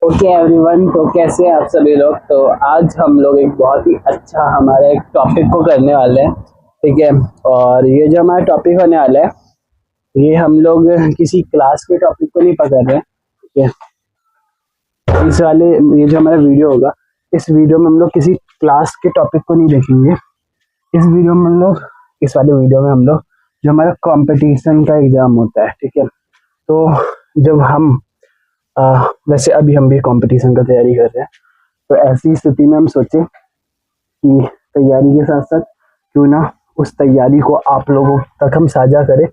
Okay everyone, तो कैसे हैं आप सभी लोग। तो आज हम लोग एक बहुत ही अच्छा हमारे एक टॉपिक को करने वाले हैं, ठीक है। और ये जो हमारा टॉपिक होने वाला है, ये हम लोग किसी क्लास के टॉपिक को नहीं पकड़ रहे हैं, ठीक है। ये जो हमारा वीडियो होगा, इस वीडियो में हम लोग किसी क्लास के टॉपिक को नहीं देखेंगे। इस वाले वीडियो में हम लोग जो हमारा कंपटीशन का एग्जाम होता है, ठीक है। तो जब हम वैसे अभी हम भी कंपटीशन का तैयारी कर रहे हैं, तो ऐसी स्थिति में हम सोचे कि तैयारी के साथ साथ क्यों ना उस तैयारी को आप लोगों तक हम साझा करें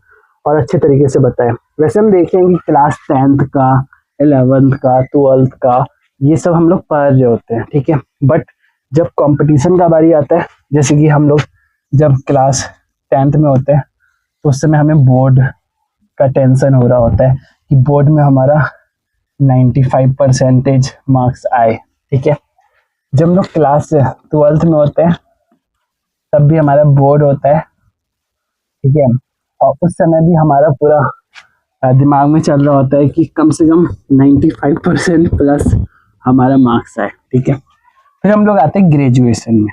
और अच्छे तरीके से बताएं। वैसे हम देखें कि क्लास 10th का, 11th का, 12th का, ये सब हम लोग पढ़ रहे होते हैं, ठीक है। बट जब कंपटीशन का बारी आता है, जैसे कि हम लोग जब क्लास 10th में होते हैं, तो उस समय हमें बोर्ड का टेंशन हो रहा होता है कि बोर्ड में हमारा 95% मार्क्स आए, ठीक है। जब हम लोग क्लास 12th में होते हैं, तब भी हमारा बोर्ड होता है, ठीक है। और उस समय भी हमारा पूरा दिमाग में चल रहा होता है कि कम से कम 95% प्लस हमारा मार्क्स आए, ठीक है। फिर हम लोग आते हैं ग्रेजुएशन में,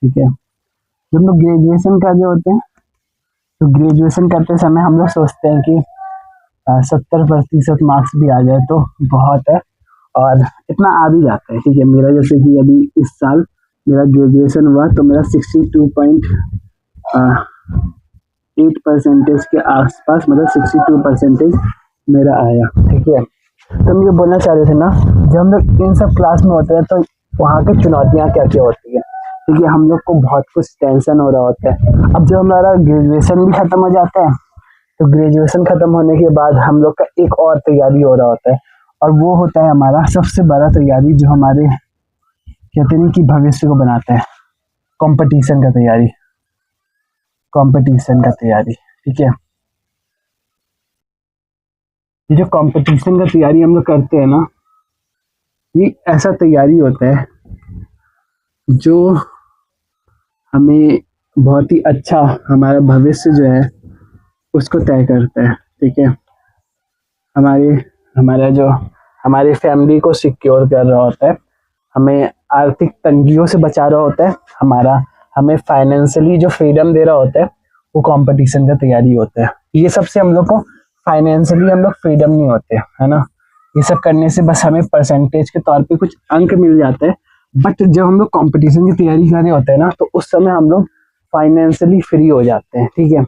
ठीक है। जब हम लोग ग्रेजुएशन कर रहे होते हैं, तो ग्रेजुएशन करते समय हम लोग सोचते हैं कि 70% मार्क्स भी आ जाए तो बहुत है, और इतना आ भी जाता है, ठीक है। मेरा जैसे कि अभी इस साल मेरा ग्रेजुएशन हुआ, तो मेरा 62.8% के आसपास, मतलब 62% मेरा आया, ठीक है। तो हम ये बोलना चाह रहे थे ना, जब हम लोग इन सब क्लास में होते हैं, तो वहाँ की चुनौतियाँ क्या क्या होती है, ठीक है। हम लोग को बहुत कुछ टेंशन हो रहा होता है। अब जब हमारा ग्रेजुएशन भी खत्म हो जाता है, तो ग्रेजुएशन खत्म होने के बाद हम लोग का एक और तैयारी हो रहा होता है, और वो होता है हमारा सबसे बड़ा तैयारी, जो हमारे कहते हैं कि भविष्य को बनाता है, कंपटीशन का तैयारी, ठीक है। ये जो कंपटीशन का तैयारी हम लोग करते हैं ना, ये ऐसा तैयारी होता है जो हमें बहुत ही अच्छा, हमारा भविष्य जो है उसको तय करता है, ठीक है। हमारे हमारा जो हमारे फैमिली को सिक्योर कर रहा होता है, हमें आर्थिक तंगियों से बचा रहा होता है, हमें फाइनेंशियली जो फ्रीडम दे रहा होता है, वो कंपटीशन का तैयारी होता है। ये सबसे हम लोग को फाइनेंशियली हम लोग फ्रीडम नहीं होते, है ना। ये सब करने से बस हमें परसेंटेज के तौर पे कुछ अंक मिल जाते हैं, बट जब हम लोग कंपटीशन की तैयारी कर रहे होते हैं ना, तो उस समय हम लोग फाइनेंशियली फ्री हो जाते हैं, ठीक है।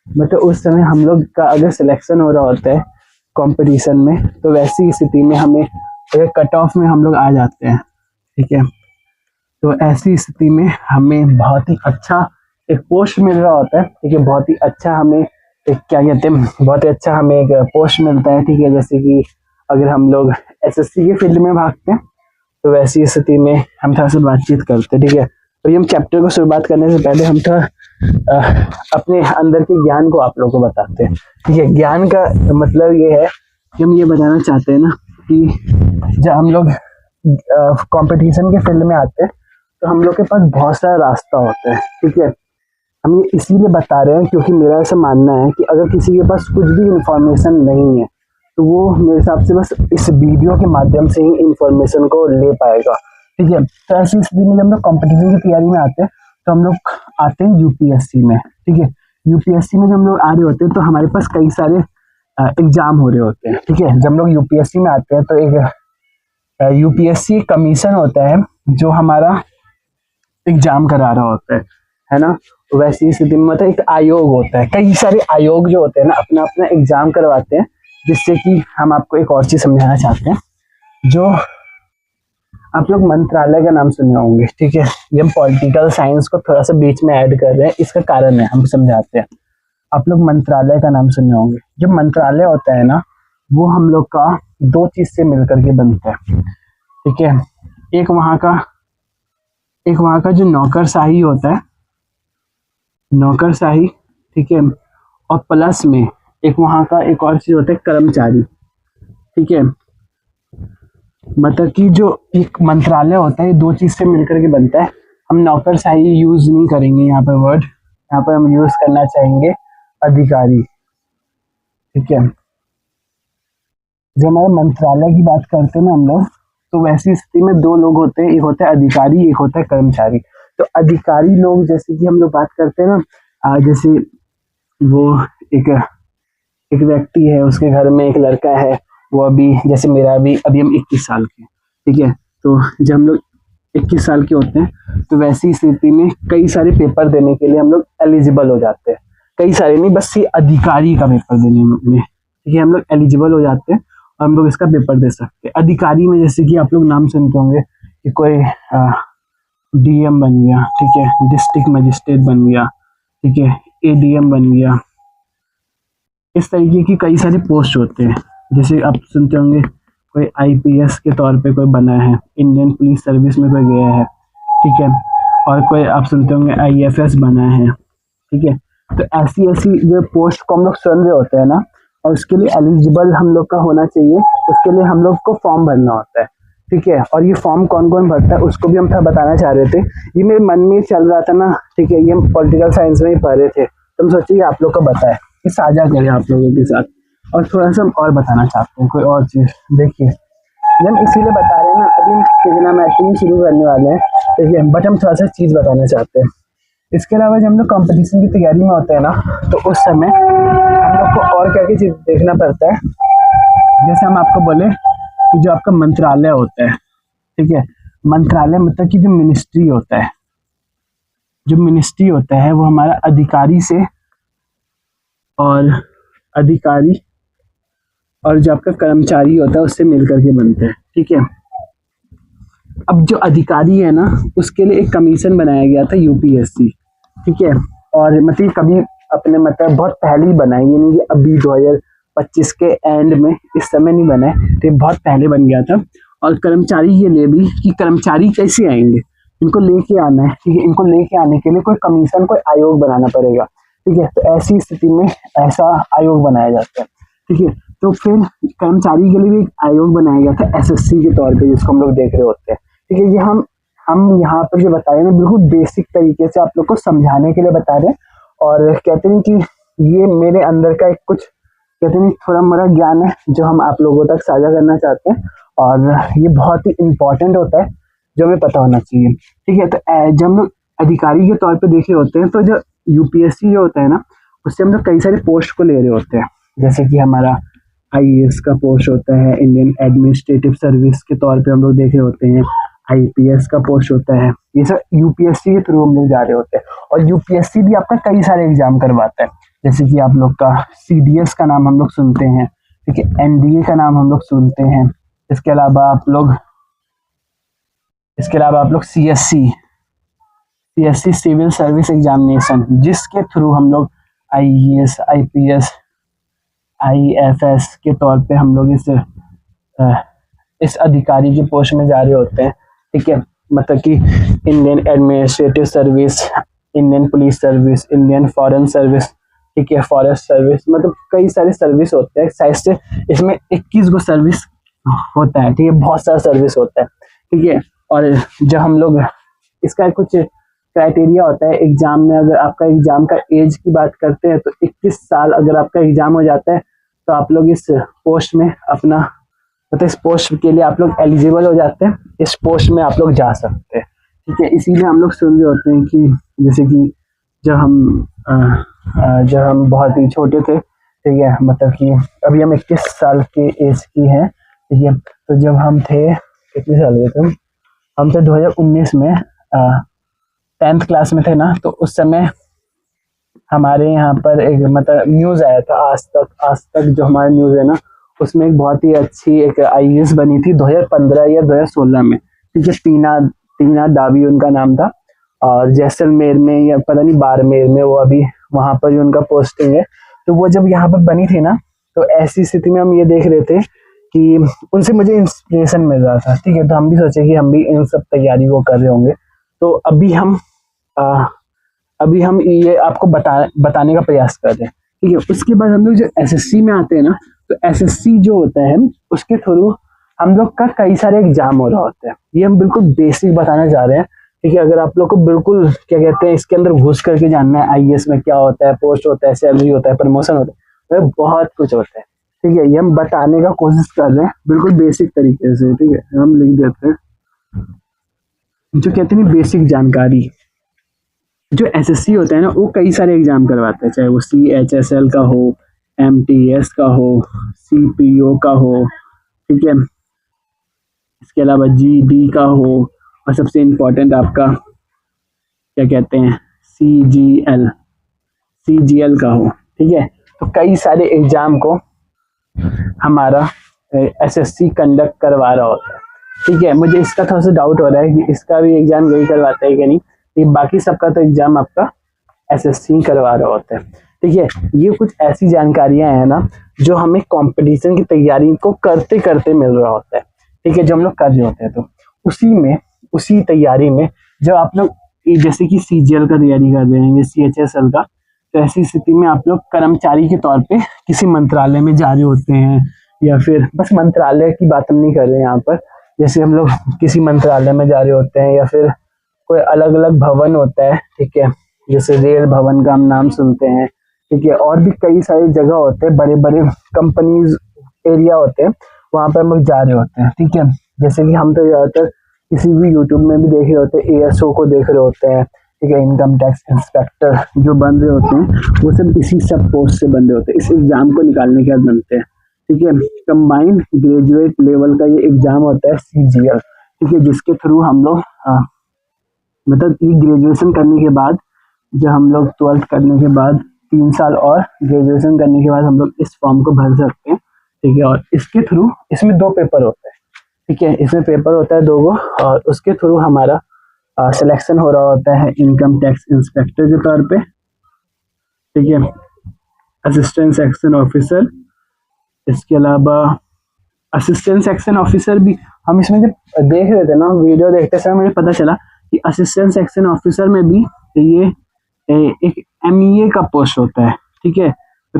मतलब उस समय हम लोग का अगर सिलेक्शन हो रहा होता है कंपटीशन में, तो वैसी स्थिति में हमें अगर कट ऑफ में हम लोग आ जाते हैं, ठीक है, तो ऐसी स्थिति में हमें बहुत ही अच्छा एक पोस्ट मिल रहा होता है, ठीक है। बहुत ही अच्छा हमें एक क्या कहते हैं, बहुत ही अच्छा हमें एक पोस्ट मिलता है, ठीक है। जैसे कि अगर हम लोग एसएससी के फील्ड में भागते हैं, तो वैसी स्थिति में हम थोड़ा सा बातचीत करते हैं, ठीक है। तो ये हम चैप्टर को शुरुआत करने से पहले हम थोड़ा अपने अंदर के ज्ञान को आप लोगों को बताते हैं, ठीक है। ज्ञान का मतलब ये है कि हम ये बताना चाहते हैं ना कि जब हम लोग कंपटीशन के फील्ड में आते हैं, तो हम लोग के पास बहुत सारा रास्ता होता है, ठीक है। हम ये इसीलिए बता रहे हैं क्योंकि मेरा ऐसा मानना है कि अगर किसी के पास कुछ भी इंफॉर्मेशन नहीं है, तो वो मेरे हिसाब से बस इस वीडियो के माध्यम से ही इंफॉर्मेशन को ले पाएगा, ठीक है। तो ऐसी स्थिति में जब हम लोग कॉम्पिटिशन की तैयारी में आते हैं, तो हम लोग आते हैं यूपीएससी में, ठीक है। यूपीएससी में जब हम लोग आ रहे होते हैं, तो हमारे पास कई सारे एग्जाम हो रहे होते हैं, ठीक है। जब हम लोग यूपीएससी में आते हैं, तो एक यूपीएससी कमीशन होता है जो हमारा एग्जाम करा रहा होता है ना। वैसी स्थिति में मतलब एक आयोग होता है, कई सारे आयोग जो होते हैं ना, अपना अपना एग्जाम करवाते हैं। जिससे कि हम आपको एक और चीज समझाना चाहते हैं, जो आप लोग मंत्रालय का नाम सुने होंगे, ठीक है। ये हम पॉलिटिकल साइंस को थोड़ा सा बीच में ऐड कर रहे हैं, इसका कारण है, हम समझाते हैं। आप लोग मंत्रालय का नाम सुने होंगे। जो मंत्रालय होता है ना, वो हम लोग का दो चीज से मिलकर के बनता है, ठीक है। एक वहाँ का जो नौकरशाही होता है, नौकरशाही, ठीक है। और प्लस में एक वहाँ का एक और चीज होता है, कर्मचारी, ठीक है। मतलब कि जो एक मंत्रालय होता है, दो चीज से मिलकर के बनता है। हम नौकरशाही यूज नहीं करेंगे यहाँ पर वर्ड, यहाँ पर हम यूज करना चाहेंगे अधिकारी, ठीक है। जब हमारे मंत्रालय की बात करते हैं ना हम लोग, तो वैसी स्थिति में दो लोग होते हैं, एक होता है अधिकारी, एक होता है कर्मचारी। तो अधिकारी लोग जैसे कि हम लोग बात करते हैं ना, जैसे वो एक एक व्यक्ति है, उसके घर में एक लड़का है, वो अभी जैसे मेरा अभी हम 21 साल के, ठीक है। तो जब हम लोग 21 साल के होते हैं तो वैसी स्थिति में कई सारे पेपर देने के लिए हम लोग एलिजिबल हो जाते हैं। कई सारे नहीं, बस ये अधिकारी का पेपर देने में, ठीक है, हम लोग एलिजिबल हो जाते हैं और हम लोग इसका पेपर दे सकते हैं। अधिकारी में जैसे कि आप लोग नाम सुनते होंगे कि कोई डीएम बन गया, ठीक है, डिस्ट्रिक्ट मजिस्ट्रेट बन गया, ठीक है, एडीएम बन गया। इस तरीके की कई सारे पोस्ट होते हैं। जैसे आप सुनते होंगे कोई आईपीएस के तौर पे कोई बना है, इंडियन पुलिस सर्विस में कोई गया है, ठीक है, और कोई आप सुनते होंगे आईएफएस बना है, ठीक है। तो ऐसी ऐसी जो पोस्ट को हम लोग सुन रहे होते हैं ना, और उसके लिए एलिजिबल हम लोग का होना चाहिए, उसके लिए हम लोग को फॉर्म भरना होता है, ठीक है। और ये फॉर्म कौन कौन भरता है उसको भी हम थोड़ा बताना चाह रहे थे। ये मेरे मन में चल रहा था ना, ठीक है, ये हम पॉलिटिकल साइंस में ही पढ़ रहे थे, तो हम सोचिए आप लोग को बताए, ये साझा करें आप लोगों के साथ। और थोड़ा सा हम और बताना चाहते हैं कोई और चीज़। देखिए हम इसीलिए बता रहे हैं ना, अभी हम ट्रिग्नोमेट्री शुरू करने वाले हैं, ठीक है, बट हम थोड़ा सा चीज़ बताना चाहते हैं। इसके अलावा जब हम लोग कंपटीशन की तैयारी में होते हैं ना, तो उस समय हम लोग को और क्या क्या चीज़ देखना पड़ता है। जैसे हम आपको बोले कि जो आपका मंत्रालय होता है, ठीक है, मंत्रालय मतलब कि जो मिनिस्ट्री होता है, जो मिनिस्ट्री होता है वो हमारा अधिकारी से और अधिकारी और जो आपका कर्मचारी होता है उससे मिल करके बनते हैं, ठीक है। अब जो अधिकारी है ना, उसके लिए एक कमीशन बनाया गया था यूपीएससी, ठीक है, और मतलब कभी अपने मतलब बहुत पहले ही बनाया, ये नहीं कि अभी 2025 के एंड में, इस समय नहीं बना है, तो बहुत पहले बन गया था। और कर्मचारी के लिए भी कि कर्मचारी कैसे आएंगे, इनको लेके आना है, ठीक है, इनको लेके आने के लिए कोई कमीशन, कोई आयोग बनाना पड़ेगा, ठीक है। तो ऐसी स्थिति में ऐसा आयोग बनाया जाता है, ठीक है। तो फिर कर्मचारी के लिए भी एक आयोग बनाया गया था एसएससी के तौर पे, जिसको हम लोग देख रहे होते हैं, ठीक है। ये हम यहाँ पर जो बता रहे हैं बिल्कुल बेसिक तरीके से आप लोग को समझाने के लिए बता रहे हैं। और कहते हैं कि ये मेरे अंदर का एक कुछ कहते हैं थोड़ा मोड़ा ज्ञान है जो हम आप लोगों तक साझा करना चाहते हैं, और ये बहुत ही इम्पोर्टेंट होता है जो हमें पता होना चाहिए, ठीक है। तो जब हम लोग अधिकारी के तौर पे देखे होते हैं, तो जो यूपीएससी जो होता है ना, उससे हम लोग कई सारे पोस्ट को ले रहे होते हैं। जैसे कि हमारा आईएएस का पोस्ट होता है, इंडियन एडमिनिस्ट्रेटिव सर्विस के तौर पे हम लोग देख रहे होते हैं, आईपीएस का पोस्ट होता है, ये सब यूपीएससी के थ्रू हम लोग जा रहे होते हैं। और यूपीएससी भी आपका कई सारे एग्जाम करवाता है, जैसे कि आप लोग का सीडीएस का नाम हम लोग सुनते हैं, ठीक है, एनडीए का नाम हम लोग सुनते हैं। इसके अलावा आप लोग सीएससी सिविल सर्विस एग्जामिनेशन, जिसके थ्रू हम लोग आईएएस, आईपीएस, आईएफएस के तौर पे हम लोग इस अधिकारी की पोस्ट में जा रहे होते हैं, ठीक है। मतलब कि Indian administrative service, Indian police service, Indian foreign service, ठीक है, फॉरेस्ट सर्विस, मतलब कई सारे सर्विस होते हैं। साइड से इसमें 21 गो सर्विस होता है, ठीक है, बहुत सारा सर्विस होता है, ठीक है। और जब हम लोग इसका कुछ क्राइटेरिया होता है एग्जाम में, अगर आपका एग्जाम का एज की बात करते हैं तो 21 साल अगर आपका एग्जाम हो जाता है तो आप लोग इस पोस्ट में अपना मतलब इस पोस्ट के लिए आप लोग एलिजिबल हो जाते हैं, इस पोस्ट में आप लोग जा सकते हैं, ठीक है। इसीलिए हम लोग सुन रहे होते हैं कि जैसे कि जब हम बहुत ही छोटे थे, ठीक है, मतलब कि अभी हम 21 साल के एज की हैं, ठीक है। तो जब हम थे कितने साल के थे, हम थे 2019 में 10th क्लास में थे ना, तो उस समय हमारे यहाँ पर एक मतलब न्यूज़ आया था, आज तक जो हमारा न्यूज़ है ना, उसमें एक बहुत ही अच्छी एक आईएएस बनी थी 2015 या 2016 में, ठीक है। टीना दावी उनका नाम था, और जैसलमेर में या पता नहीं बाड़मेर में, वो अभी वहाँ पर ही उनका पोस्टिंग है। तो वो जब यहाँ पर बनी थी ना, तो ऐसी स्थिति में हम ये देख रहे थे कि उनसे मुझे इंस्पिरेशन मिल रहा था, ठीक है। तो हम भी सोचे कि हम भी इन सब तैयारी को कर रहे होंगे। तो अभी हम ये आपको बताने का प्रयास कर रहे हैं, ठीक है। उसके बाद हम लोग जो एसएससी में आते हैं ना, तो एसएससी जो होता है उसके थ्रू हम लोग का कई सारे एग्जाम हो रहा होता है। ये हम बिल्कुल बेसिक बताना चाह रहे हैं, ठीक है। अगर आप लोग को बिल्कुल क्या कहते हैं इसके अंदर घुस करके जानना है आईएएस में क्या होता है, पोस्ट होता है, सैलरी होता है, प्रमोशन होता है, तो बहुत कुछ होता है, ठीक है, ये हम बताने का कोशिश कर रहे हैं बिल्कुल बेसिक तरीके से। ठीक है, हम लिख देते हैं जो कहते हैं बेसिक जानकारी। जो एसएससी होता है ना, वो कई सारे एग्जाम करवाते हैं, चाहे वो CHSL का हो, MTS का हो, CPO का हो, ठीक है, इसके अलावा GD का हो, और सबसे इम्पोर्टेंट आपका क्या कहते हैं CGL का हो। ठीक है, तो कई सारे एग्जाम को हमारा एसएससी कंडक्ट करवा रहा होता है। ठीक है, मुझे इसका थोड़ा सा डाउट हो रहा है कि इसका भी एग्जाम यही करवाता है कि नहीं, लेकिन बाकी सबका तो एग्जाम आपका एसएससी करवा रहा होता है। ठीक है, ये कुछ ऐसी जानकारियां हैं ना जो हमें कंपटीशन की तैयारी को करते करते मिल रहा होता है। ठीक है, जो हम लोग कर रहे होते हैं, तो उसी तैयारी में जब आप लोग जैसे कि CGL का तैयारी कर रहे हैं, CHSL का, तो ऐसी स्थिति में आप लोग कर्मचारी के तौर पे किसी मंत्रालय में जा रहे होते हैं, या फिर बस मंत्रालय की बात हम नहीं कर रहे हैं यहाँ पर, जैसे हम लोग किसी मंत्रालय में जा रहे होते हैं, या फिर कोई अलग अलग भवन होता है। ठीक है, जैसे रेल भवन का हम नाम सुनते हैं। ठीक है, और भी कई सारी जगह होते हैं, बड़े बड़े कंपनीज एरिया होते हैं, वहाँ पर हम लोग जा रहे होते हैं। ठीक है, जैसे कि हम तो ज़्यादातर किसी भी यूट्यूब में भी देख रहे होते हैं, ASO को देख रहे होते हैं। ठीक है, इनकम टैक्स इंस्पेक्टर जो बन रहे होते हैं, वो सब इसी सब पोस्ट से बन रहे होते हैं, इस एग्जाम को निकालने के बाद बनते हैं। ठीक है, कंबाइंड ग्रेजुएट लेवल का ये एग्जाम होता है CGL। ठीक है, जिसके थ्रू हम लोग मतलब ये ग्रेजुएशन करने के बाद, जब हम लोग 12th करने के बाद 3 साल और ग्रेजुएशन करने के बाद हम लोग इस फॉर्म को भर सकते हैं। ठीक है, और इसके थ्रू इसमें 2 पेपर होते हैं। ठीक है, इसमें पेपर होता है 2 गो, और उसके थ्रू हमारा सिलेक्शन हो रहा होता है इनकम टैक्स इंस्पेक्टर के तौर पे। ठीक है, असिस्टेंट सेक्शन ऑफिसर, इसके अलावा असिस्टेंट सेक्शन ऑफिसर भी हम इसमें जब देख रहे थे ना, वीडियो देखते समय मुझे पता चला कि असिस्टेंट सेक्शन ऑफिसर में भी ये एक MEA का पोस्ट होता है। ठीक है, तो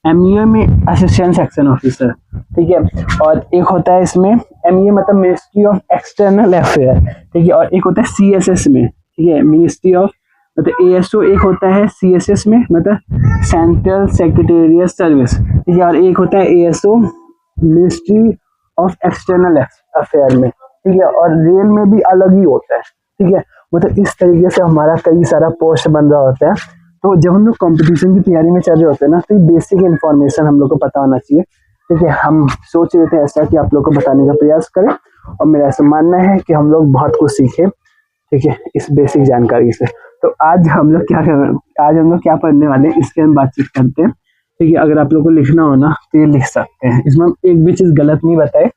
MEA में असिस्टेंट सेक्शन ऑफिसर। ठीक है, और एक होता है इसमें MEA मतलब मिनिस्ट्री ऑफ एक्सटर्नल अफेयर। ठीक है, और एक होता है CSS में। ठीक है, मिनिस्ट्री ऑफ मतलब ASO एक होता है, CSS में मतलब सेंट्रल सेक्रेटेरिएट सर्विस। ठीक है, और एक होता है ASO ministry of external affair में। ठीक है, और रेल में भी अलग ही होता है। ठीक है, मतलब इस तरीके से हमारा कई सारा पोस्ट बन रहा होता है। तो जब हम लोग कंपटीशन की तैयारी में चल रहे होते हैं ना, तो ये बेसिक इन्फॉर्मेशन हम लोग को पता होना चाहिए। ठीक है, हम सोच रहे थे ऐसा कि आप लोग को बताने का प्रयास करें, और मेरा ऐसा मानना है कि हम लोग बहुत कुछ सीखे। ठीक है, इस बेसिक जानकारी से। तो आज हम लोग क्या पढ़ने वाले हैं, इसके हम बातचीत करते हैं। ठीक है, अगर आप लोग को लिखना हो ना तो ये लिख सकते हैं, इसमें हम एक भी चीज़ गलत नहीं बताए,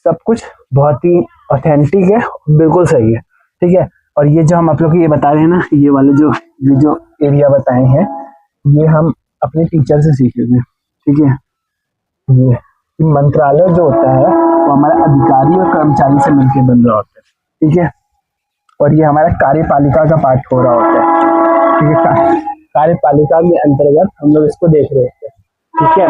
सब कुछ बहुत ही ऑथेंटिक है, बिल्कुल सही है। ठीक है, और ये जो हम आप लोग को ये बता रहे हैं ना, ये जो एरिया बताए हैं, ये हम अपने टीचर से सीखे थे। ठीक है, ये मंत्रालय जो होता है वो हमारा अधिकारी और कर्मचारी से मिलकर बन रहा होता है। ठीक है, और ये हमारा कार्यपालिका का पार्ट हो रहा होता है। ठीक है, कार्यपालिका के अंतर्गत हम लोग इसको देख रहे होते हैं। ठीक है,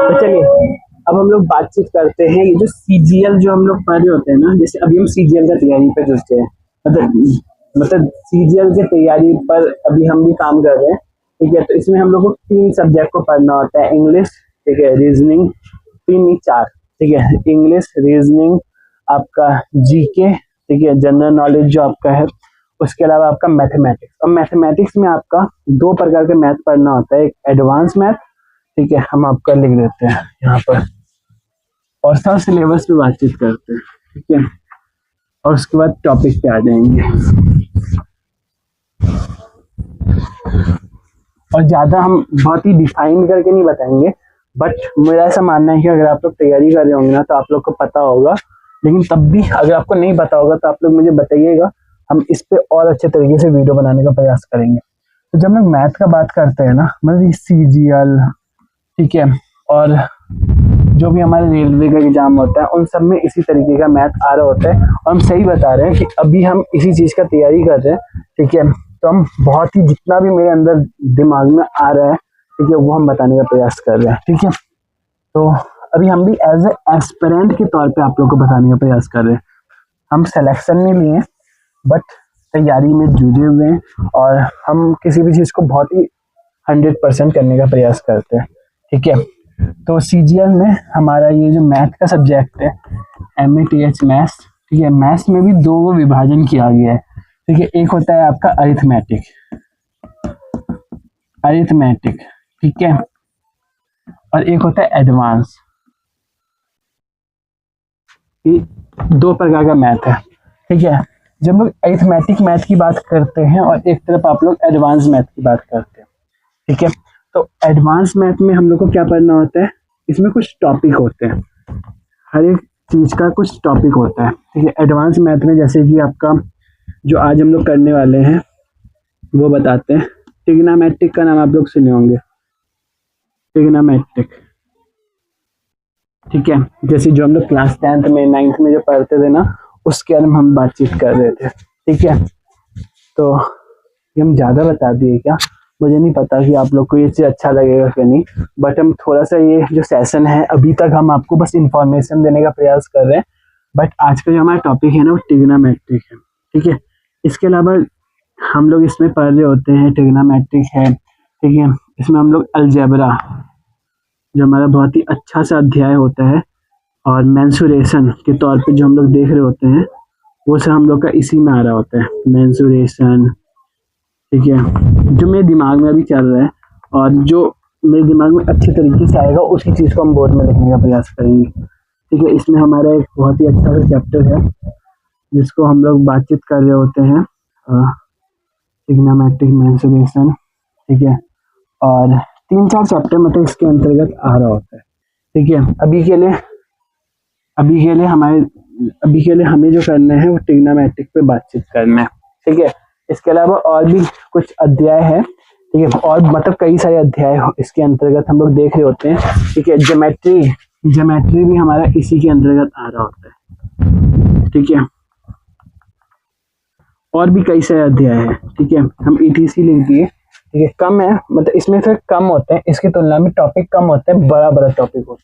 तो चलिए अब हम लोग बातचीत करते हैं। ये जो CGL जो हम लोग पढ़ रहे होते हैं ना, जैसे अभी हम CGL का तैयारी पे जुटे हैं, मतलब CGL की तैयारी पर अभी हम भी काम कर रहे हैं। ठीक है, तो इसमें हम लोग को 3 सब्जेक्ट को पढ़ना होता है, इंग्लिश, ठीक है, रीजनिंग, 3 नहीं 4। ठीक है, इंग्लिश, रीजनिंग, आपका GK, ठीक है, जनरल नॉलेज जो आपका है, उसके अलावा आपका मैथमेटिक्स। और मैथमेटिक्स में आपका 2 प्रकार के मैथ पढ़ना होता है, एक एडवांस मैथ, ठीक है, हम आपका लिख देते हैं यहाँ पर, और सब सिलेबस पे बातचीत करते हैं। ठीक है, और उसके बाद टॉपिक पे आ जाएंगे, और ज़्यादा हम बहुत ही डिफाइन करके नहीं बताएंगे, बट मेरा ऐसा मानना है कि अगर आप लोग तैयारी कर रहे होंगे ना तो आप लोग को पता होगा, लेकिन तब भी अगर आपको नहीं पता होगा तो आप लोग मुझे बताइएगा, हम इस पे और अच्छे तरीके से वीडियो बनाने का प्रयास करेंगे। तो जब हम लोग मैथ का बात करते हैं ना, मतलब CGL, ठीक है, और जो भी हमारे रेलवे का एग्जाम होता है, उन सब में इसी तरीके का मैथ आ रहा होता है, और हम सही बता रहे हैं कि अभी हम इसी चीज़ का तैयारी कर रहे हैं। ठीक है, तो हम बहुत ही जितना भी मेरे अंदर दिमाग में आ रहा है, ठीक है, वो हम बताने का प्रयास कर रहे हैं। ठीक है, तो अभी हम भी एज एस्पिरेंट के तौर पे आप लोग को बताने का प्रयास कर रहे हैं। हम सिलेक्शन नहीं लिए, बट तैयारी में जुटे हुए हैं, और हम किसी भी चीज़ को बहुत ही 100% करने का प्रयास करते हैं। ठीक है, तो CGL में हमारा ये जो मैथ का सब्जेक्ट है, MATH मैथ्स, ठीक है, मैथ्स में भी दो विभाजन किया गया है। ठीक है, एक होता है आपका अरिथमेटिक, ठीक है, और एक होता है एडवांस। ये दो प्रकार का मैथ है। ठीक है, जब लोग अरिथमेटिक मैथ की बात करते हैं और एक तरफ आप लोग एडवांस मैथ की बात करते हैं। ठीक है, तो एडवांस मैथ में हम लोग को क्या पढ़ना होता है, इसमें कुछ टॉपिक होते हैं, हर एक चीज का कुछ टॉपिक होता है। ठीक है, एडवांस मैथ में जैसे कि आपका जो आज हम लोग करने वाले हैं वो बताते हैं। ट्रिग्नोमेट्रिक का नाम आप लोग सुने होंगे, ट्रिग्नोमेट्रिक। ठीक है, जैसे जो हम लोग क्लास 10th में 9th में जो पढ़ते थे ना, उसके बारे में हम बातचीत कर रहे थे। ठीक है, तो ये हम ज़्यादा बता दिए क्या, मुझे नहीं पता कि आप लोग को ये चीज़ अच्छा लगेगा कि नहीं, बट हम थोड़ा सा ये जो सेशन है अभी तक हम आपको बस इंफॉर्मेशन देने का प्रयास कर रहे हैं। बट आज का जो हमारा टॉपिक है ना वो ट्रिग्नोमेट्रिक है। ठीक है, इसके अलावा हम लोग इसमें पढ़ रहे होते हैं, ट्रिग्नोमेट्रिक है। ठीक है, इसमें हम लोग अलजेब्रा, जो हमारा बहुत ही अच्छा सा अध्याय होता है, और मेंसुरेशन के तौर पे जो हम लोग देख रहे होते हैं वो सब हम लोग का इसी में आ रहा होता है, मेंसुरेशन। ठीक है, जो मेरे दिमाग में अभी चल रहा है और जो मेरे दिमाग में अच्छे तरीके से आएगा उसी चीज़ को हम बोर्ड में लिखने का प्रयास करेंगे। ठीक है, इसमें हमारा एक बहुत ही अच्छा सा चैप्टर है जिसको हम लोग बातचीत कर रहे होते हैं, ट्रिग्नोमेट्रिक, मेंसुरेशन। ठीक है, और 3-4 चैप्टर मतलब इसके अंतर्गत आ रहा होता है। ठीक है, अभी के लिए हमें जो करना है वो ट्रिग्नोमेट्रिक पे बातचीत करना है। ठीक है, इसके अलावा और भी कुछ अध्याय है। ठीक है, और मतलब कई सारे अध्याय इसके अंतर्गत हम लोग देख रहे होते हैं। ठीक है, ज्योमेट्री भी हमारा इसी के अंतर्गत आ रहा होता है। ठीक है, और भी कई सारे अध्याय है। ठीक है, हम ETC लिख दिए। ठीक है, कम है, मतलब इसमें से कम होते हैं, इसकी तुलना में टॉपिक कम होते हैं, बड़ा टॉपिक होता है।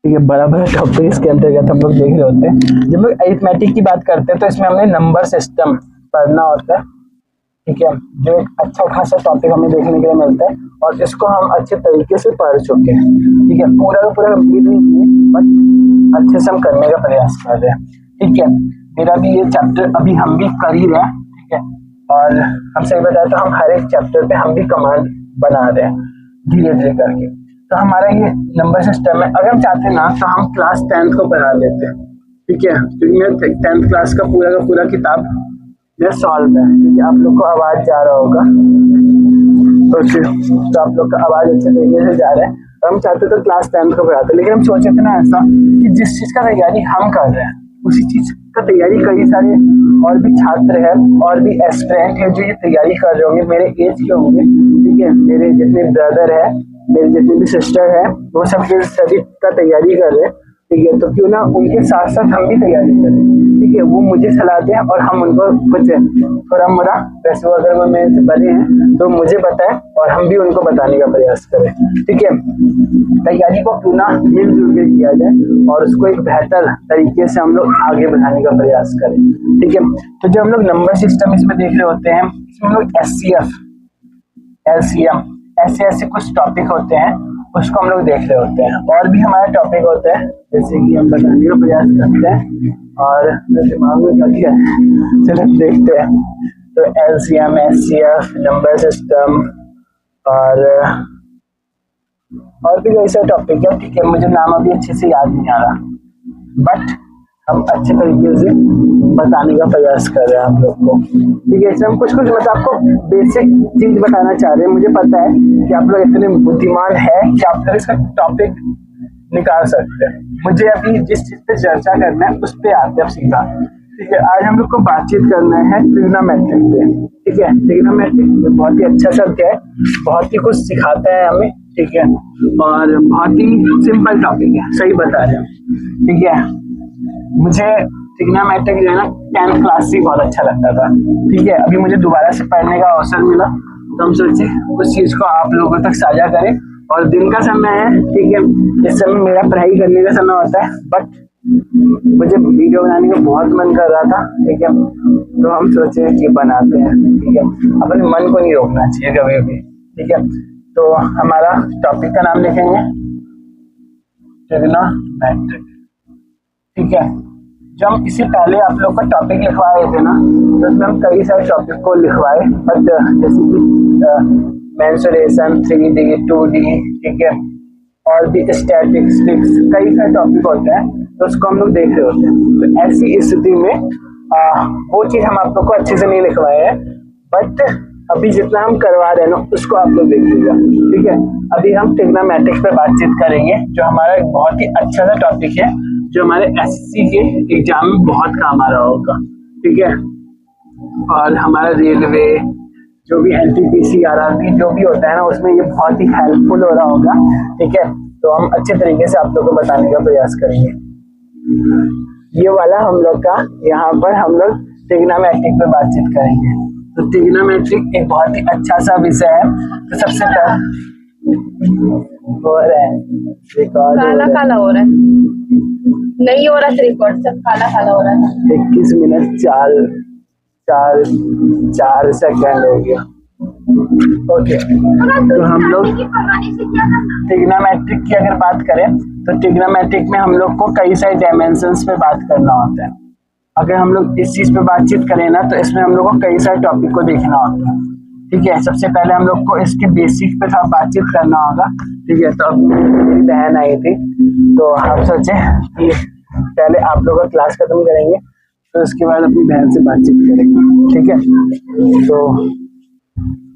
ठीक है, बड़ा टॉपिक इसके अंतर्गत हम लोग देख रहे होते हैं। जब लोग अरिथमेटिक की बात करते हैं तो इसमें हमने नंबर सिस्टम पढ़ना होता है। ठीक है, जो एक अच्छा खासा टॉपिक हमें देखने के लिए मिलता है और इसको हम अच्छे तरीके से पढ़ चुके हैं। ठीक है, पूरा का पूरा कंप्लीट नहीं किए, बट अच्छे से हम करने का प्रयास कर रहे हैं। ठीक है, मेरा भी ये चैप्टर अभी हम भी कर ही रहे हैं। ठीक है, और हम सही बताए तो हम हर एक चैप्टर पे हम भी कमांड बना रहे हैं धीरे धीरे करके। तो हमारा ये नंबर सिस्टम है, अगर हम चाहते ना तो हम क्लास 10th को पढ़ा लेते हैं। ठीक है, क्योंकि मेरा 10th क्लास का पूरा किताब ये सॉल्व है। ठीक है, आप लोग को आवाज जा रहा होगा, तो आप लोग का आवाज अच्छे तरीके से जा रहा है। और हम चाहते तो क्लास 10th को पढ़ाते, लेकिन हम सोचे थे ना ऐसा कि जिस चीज का तैयारी हम कर रहे हैं उसी चीज का तैयारी कई सारे और भी छात्र हैं और भी एस्पिरेंट है जो ये तैयारी कर रहे होंगे, मेरे एज के होंगे। ठीक है, मेरे जितने ब्रदर है, मेरे जितने भी सिस्टर है, वो सब इस स्टडी का तैयारी कर रहे हैं। ठीक है, तो क्यों ना उनके साथ साथ हम भी तैयारी करें। ठीक है, वो मुझे सलाह दें और हम उनको कुछ थोड़ा मोड़ा, वैसे अगर वो मेरे से बड़े हैं तो मुझे बताएं और हम भी उनको बताने का प्रयास करें। ठीक है, तैयारी को क्यों ना मिलजुल के किया जाए और उसको एक बेहतर तरीके से हम लोग आगे बढ़ाने का प्रयास करें। ठीक है, तो जो हम लोग नंबर सिस्टम इसमें देख रहे होते हैं, इसमें हम लोग SCF, LCM ऐसे कुछ टॉपिक होते हैं, उसको हम लोग देख रहे होते हैं। और भी हमारे टॉपिक होते हैं जैसे कि हम बताने का प्रयास करते हैं और मेरे दिमाग में क्या है, चलो देखते हैं। तो LCM, SCF, नंबर सिस्टम और भी कई सारे टॉपिक है। ठीक है, मुझे नाम अभी अच्छे से याद नहीं आ रहा, बट हम अच्छे तरीके से बताने का प्रयास कर रहे हैं आप लोग को। ठीक है, इसमें हम कुछ मतलब आपको बेसिक चीज बताना चाह रहे हैं। मुझे पता है कि आप लोग इतने बुद्धिमान है कि आप लोग इसका टॉपिक निकाल सकते हैं। मुझे अभी जिस चीज पे चर्चा करना है उस पे आते हैं सीधा। ठीक है, आज हम लोग को बातचीत करना है ट्रिग्नोमेट्रिक पे। ठीक है, ट्रिग्नोमेट्रिक बहुत ही अच्छा शब्द है, बहुत ही कुछ सिखाता है हमें। ठीक है, और बहुत ही सिंपल टॉपिक है, सही बता रहे हैं। ठीक है, मुझे ट्रिग्नोमेट्रिक जो है ना 10th क्लास से बहुत अच्छा लगता था। ठीक है, अभी मुझे दोबारा से पढ़ने का अवसर मिला तो हम सोचे उस चीज को आप लोगों तक साझा करें। और दिन का समय है, ठीक है, इस समय मेरा पढ़ाई करने का समय होता है, बट मुझे वीडियो बनाने का बहुत मन कर रहा था। ठीक है, तो हम सोचे कि बनाते हैं। ठीक है, अपने मन को नहीं रोकना चाहिए कभी भी। ठीक है, तो हमारा टॉपिक का नाम लिखेंगे ट्रिग्नोमेट्रिक, ठीक है। जब हम इससे पहले आप लोग का टॉपिक लिखवाए थे ना, तो उसमें हम कई सारे टॉपिक को लिखवाए, बट जैसे कि मेंसुरेशन, 3D, 2D, ठीक है, और भी स्टैटिस्टिक्स, कई सारे टॉपिक होते हैं, तो उसको हम लोग देख रहे होते हैं। तो ऐसी स्थिति में वो चीज़ हम आप लोग को अच्छे से नहीं लिखवाए हैं, बट अभी जितना हम करवा रहे हैं ना उसको आप लोग देखिएगा, ठीक है। अभी हम ट्रिग्नोमेट्रिक्स पे बातचीत करेंगे, जो हमारा एक बहुत ही अच्छा सा टॉपिक है, जो हमारे एसएससी के एग्जाम में बहुत काम आ रहा होगा, ठीक है। और हमारा रेलवे, जो भी एनटीपीसी, आरआरबी जो भी होता है ना, उसमें ये बहुत ही हेल्पफुल हो रहा होगा, ठीक है। तो हम अच्छे तरीके से आप लोग को बताने का प्रयास करेंगे। ये वाला हम लोग का, यहाँ पर हम लोग ट्रिग्नोमेट्रिक पे बातचीत करेंगे। तो ट्रिग्नोमेट्रिक एक बहुत ही अच्छा सा विषय है। तो सबसे पहले हो रहा है रिकॉर्ड, काला काला हो रहा है, नहीं हो रहा था रिकॉर्ड, सब काला काला हो रहा था। 21 मिनट 4 सेकंड हो गया। ओके, तो हम लोग ट्रिग्नोमेट्रिक की अगर बात करें, तो ट्रिग्नोमेट्रिक में हम लोग को कई सारे डायमेंशंस पे बात करना होता है। अगर हम लोग इस चीज पे बातचीत करें ना, तो इसमें हम लोग को कई सारे टॉपिक को देखना होता है, ठीक है। सबसे पहले हम लोग को इसके बेसिक पे थोड़ा बातचीत करना होगा, ठीक है। तो अब मेरी बहन आई थी, तो हम सोचे कि पहले आप लोग का क्लास खत्म करेंगे, तो उसके बाद अपनी बहन से बातचीत करेंगे, ठीक है। तो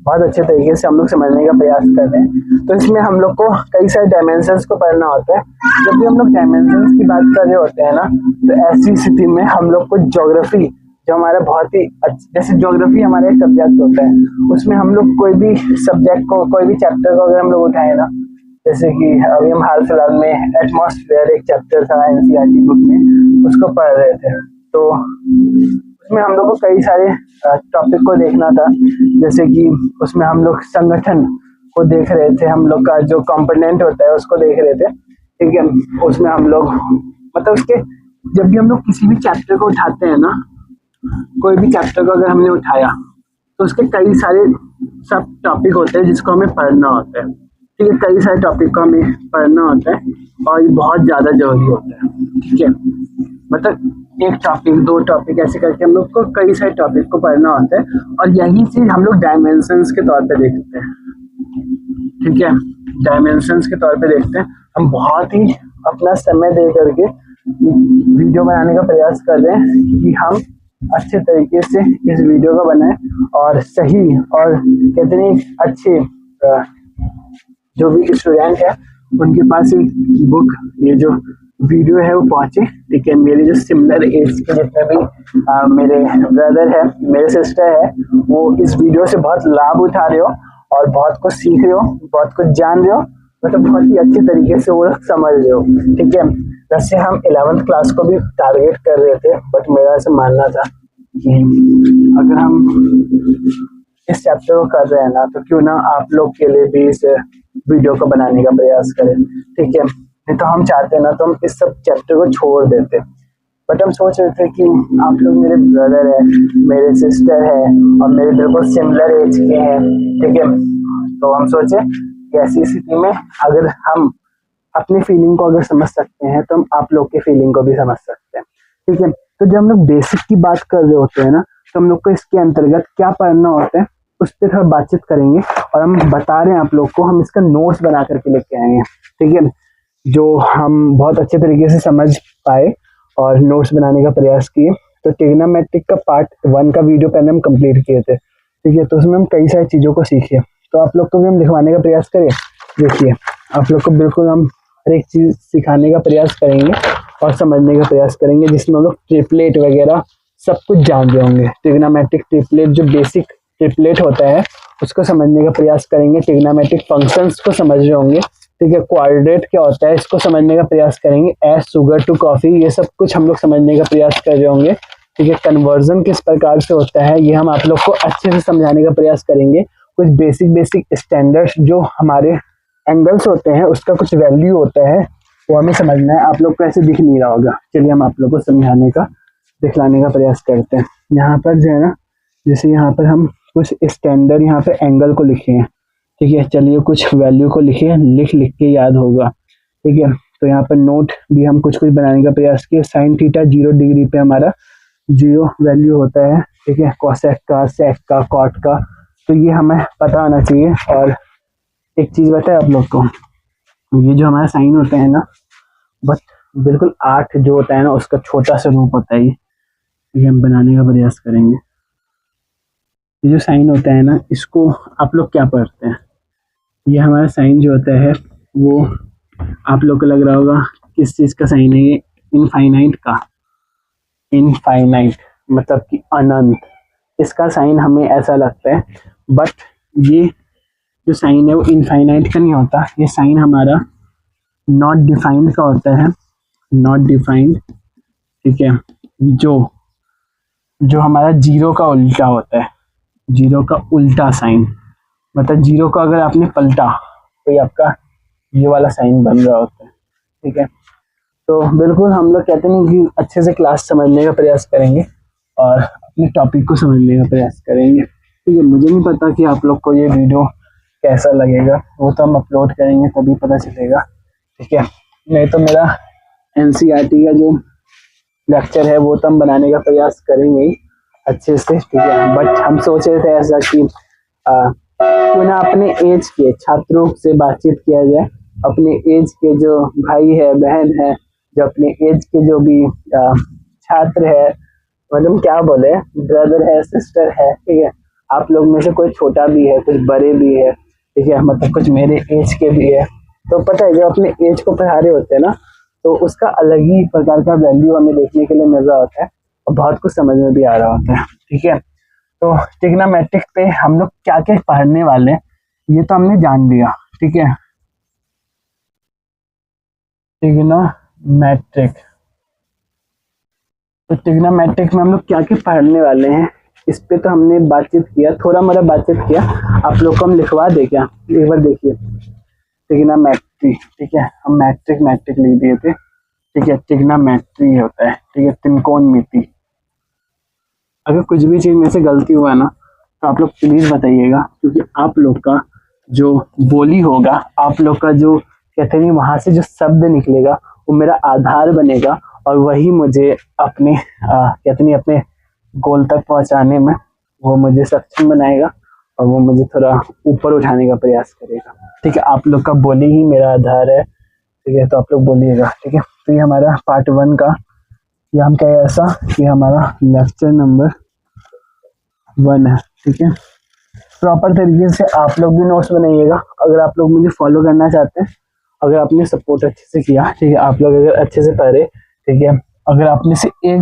बहुत अच्छे तरीके से हम लोग समझने का प्रयास कर रहे हैं। तो इसमें हम लोग को कई सारे डायमेंशंस को पढ़ना होता है। जब भी हम लोग डायमेंशंस की बात कर रहे होते हैं ना, तो ऐसी स्थिति में हम लोग को ज्योग्राफी, जो हमारा बहुत ही जैसे ज्योग्राफी हमारा एक सब्जेक्ट होता है, उसमें हम लोग कोई भी सब्जेक्ट को, कोई भी चैप्टर को अगर हम लोग उठाए ना, जैसे कि अभी हम हाल फिलहाल में एटमॉस्फेयर एक चैप्टर था एनसीईआरटी बुक में, उसको पढ़ रहे थे। तो उसमें हम लोग को कई सारे टॉपिक को देखना था, जैसे कि उसमें हम लोग संगठन को देख रहे थे, हम लोग का जो कंपोनेंट होता है उसको देख रहे थे, ठीक है। उसमें हम लोग मतलब उसके, जब भी हम लोग किसी भी चैप्टर को उठाते हैं ना, कोई भी चैप्टर को अगर हमने उठाया, तो उसके कई सारे सब टॉपिक होते हैं जिसको हमें पढ़ना होता है, ठीक है। कई सारे टॉपिक को हमें पढ़ना होता है, और ये बहुत ज़्यादा जरूरी होता है, ठीक है। मतलब एक टॉपिक, दो टॉपिक, ऐसे करके हम लोग को कई सारे टॉपिक को पढ़ना होता है, और यही चीज़ हम लोग डायमेंशंस के तौर पे देखते हैं, ठीक है। डायमेंशंस के तौर पे देखते हैं। हम बहुत ही अपना समय दे करके वीडियो बनाने का प्रयास कर रहे हैं कि हम अच्छे तरीके से इस वीडियो को बनाएं, और सही और कितनी अच्छे जो भी स्टूडेंट है उनके पास एक बुक, ये जो वीडियो है वो पहुंचे, ठीक है। मेरे जो सिमिलर एज के जितने भी मेरे ब्रदर है, मेरे सिस्टर है, वो इस वीडियो से बहुत लाभ उठा रहे हो और बहुत कुछ सीख रहे हो, बहुत कुछ जान रहे हो, मतलब बहुत ही अच्छे तरीके से वो समझ रहे हो, ठीक है। वैसे हम 11th क्लास को भी टारगेट कर रहे थे, बट मेरा ऐसा मानना था कि अगर हम इस चैप्टर को कर रहे हैं ना, तो क्यों ना आप लोग के लिए भी इस वीडियो को बनाने का प्रयास करें, ठीक है। नहीं तो हम चाहते हैं ना, तो हम इस सब चैप्टर को छोड़ देते, बट हम सोच रहे थे कि आप लोग मेरे ब्रदर है, मेरे सिस्टर है, और मेरे बिल्कुल सिमिलर एज के हैं, ठीक है। तो हम सोचे कि ऐसी स्थिति में अगर हम अपनी फीलिंग को अगर समझ सकते हैं, तो हम आप लोग की फीलिंग को भी समझ सकते हैं, ठीक है। तो जब हम लोग बेसिक की बात कर रहे होते हैं ना, तो हम लोग को इसके अंतर्गत क्या पढ़ना होता है उस पर थोड़ा बातचीत करेंगे, और हम बता रहे हैं आप लोग को, हम इसका नोट्स बना करके लेके आएंगे, ठीक है, जो हम बहुत अच्छे तरीके से समझ पाए और नोट्स बनाने का प्रयास किए। तो ट्रिग्नोमेट्रिक का पार्ट 1 का वीडियो पहले हम कंप्लीट किए थे, ठीक है। तो उसमें हम कई सारी चीज़ों को सीखे, तो आप लोग को भी हम दिखवाने का प्रयास करें। देखिए, आप लोग को बिल्कुल हम हर एक चीज़ सिखाने का प्रयास करेंगे और समझने का प्रयास करेंगे, जिसमें हम लोग ट्रिपलेट वगैरह सब कुछ जान रहे होंगे। ट्रिग्नोमेट्रिक ट्रिपलेट, जो बेसिक ट्रिपलेट होता है, उसको समझने का प्रयास करेंगे। ट्रिग्नोमेट्रिक फंक्शंस को समझ रहे होंगे, ठीक है। क्वाड्रेट क्या होता है, इसको समझने का प्रयास करेंगे। एस शुगर टू कॉफ़ी, ये सब कुछ हम लोग समझने का प्रयास कर रहे होंगे, ठीक है। कन्वर्जन किस प्रकार से होता है, ये हम आप लोग को अच्छे से समझाने का प्रयास करेंगे। कुछ बेसिक स्टैंडर्ड्स जो हमारे एंगल्स होते हैं, उसका कुछ वैल्यू होता है, वो हमें समझना है। आप लोग को ऐसे दिख नहीं रहा होगा, चलिए हम आप लोग को समझाने का, दिखलाने का प्रयास करते हैं। यहाँ पर जो है ना, जैसे यहाँ पर हम कुछ स्टैंडर्ड यहाँ पे एंगल को लिखे हैं, ठीक है, चलिए कुछ वैल्यू को लिखे, लिख के याद होगा। ठीक है, तो यहाँ पर नोट भी हम कुछ बनाने का प्रयास किए। साइन थीटा 0 डिग्री पे हमारा 0 वैल्यू होता है। ठीक है, कोसेक का, सेक का, कॉट का, तो ये हमें पता होना चाहिए। और एक चीज बताए आप लोग को, ये जो हमारा साइन होता है ना, बस बिल्कुल 8 जो होता है ना उसका छोटा सा रूप होता है ये हम बनाने का प्रयास करेंगे। ये जो साइन होता है ना, इसको आप लोग क्या पढ़ते हैं? ये हमारा साइन जो होता है वो आप लोग को लग रहा होगा किस चीज का साइन है ये? इनफाइनाइट का। इनफाइनाइट मतलब कि अनंत, इसका साइन हमें ऐसा लगता है। बट ये जो साइन है वो इनफाइनाइट का नहीं होता, ये साइन हमारा नॉट डिफाइंड का होता है। नॉट डिफाइंड, ठीक है, जो जो हमारा 0 का उल्टा होता है। 0 का उल्टा साइन, मतलब 0 का अगर आपने पलटा तो ये आपका ये वाला साइन बन रहा होता है। ठीक है, तो बिल्कुल हम लोग कहते हैं कि अच्छे से क्लास समझने का प्रयास करेंगे और अपने टॉपिक को समझने का प्रयास करेंगे। ठीक है, मुझे नहीं पता कि आप लोग को ये वीडियो कैसा लगेगा, वो तो हम अपलोड करेंगे तभी पता चलेगा। ठीक है, नहीं तो मेरा एनसीईआरटी का जो लेक्चर है वो तो हम बनाने का प्रयास करेंगे ही अच्छे से। ठीक है, बट हम सोच रहे थे ऐसा कि क्यों ना अपने एज के छात्रों से बातचीत किया जाए, अपने एज के जो भाई है, बहन है, जो अपने एज के जो भी छात्र है, मतलब क्या बोले, ब्रदर है, सिस्टर है, ठीक है, आप लोग में से कोई छोटा भी है, कुछ बड़े भी है, ठीक है, मतलब कुछ मेरे एज के भी है, तो पता है जब अपने एज को पढ़ा रहे होते हैं ना, तो उसका अलग ही प्रकार का वैल्यू हमें देखने के लिए मिल रहा होता है और बहुत कुछ समझ में भी आ रहा होता है। ठीक है, तो ट्रिग्नोमेट्रिक पे हम लोग क्या क्या पढ़ने वाले हैं ये तो हमने जान लिया। ठीक है, ट्रिग्नोमेट्रिक, तो ट्रिग्नोमेट्रिक में हम लोग क्या क्या पढ़ने वाले हैं इस पे तो हमने बातचीत किया, थोड़ा मोड़ा बातचीत किया। आप लोग को हम लिखवा दे क्या, एक बार देखिए, ट्रिग्नोमेट्री। ठीक है, हम मैट्रिक मैट्रिक लिख दिए थे। ठीक है, ट्रिग्नोमेट्री होता है, ठीक है, त्रिकोणमिति। अगर कुछ भी चीज में से गलती हुआ ना तो आप लोग प्लीज बताइएगा, क्योंकि आप लोग का जो बोली होगा, आप लोग का जो कहते हैं वहां से जो शब्द निकलेगा वो मेरा आधार बनेगा और वही मुझे अपने कहते नहीं अपने गोल तक पहुंचाने में वो मुझे सक्षम बनाएगा और वो मुझे थोड़ा ऊपर उठाने का प्रयास करेगा। ठीक है, आप लोग का बोली ही मेरा आधार है। ठीक है, तो आप लोग बोलिएगा। ठीक है, तो ये हमारा पार्ट 1 का, ये हम क्या है ऐसा कि हमारा लेक्चर नंबर 1 है। ठीक है, प्रॉपर तरीके से आप लोग भी नोट्स बनाइएगा। अगर आप लोग मुझे फॉलो करना चाहते हैं, अगर आपने सपोर्ट अच्छे से किया, ठीक है, आप लोग अगर अच्छे से पढ़े, ठीक है, अगर आप में से एक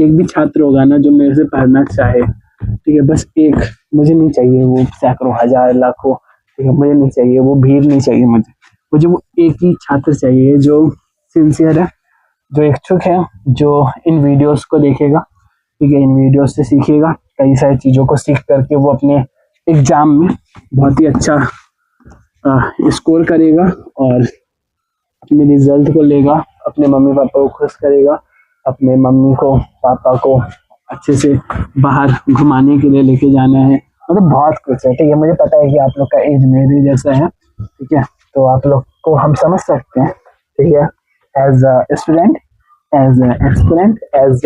भी छात्र होगा ना जो मेरे से पढ़ना चाहे, ठीक है, बस एक, मुझे नहीं चाहिए वो सैकड़ों हजार लाखों, ठीक है, मुझे नहीं चाहिए वो भीड़, नहीं चाहिए मुझे वो एक ही छात्र चाहिए जो सिंसियर है, जो इच्छुक है, जो इन वीडियोस को देखेगा, ठीक है, इन वीडियोस से सीखेगा, कई सारी चीज़ों को सीख करके वो अपने एग्जाम में बहुत ही अच्छा स्कोर करेगा और अपने रिजल्ट को लेगा, अपने मम्मी पापा को खुश करेगा, अपने मम्मी को पापा को अच्छे से बाहर घुमाने के लिए लेके जाना है, मतलब बहुत कुछ है। ठीक है, मुझे पता है कि आप लोग का एज मेरे जैसा है। ठीक है, तो आप लोग को हम समझ सकते हैं। ठीक है, as a student, as a experient, as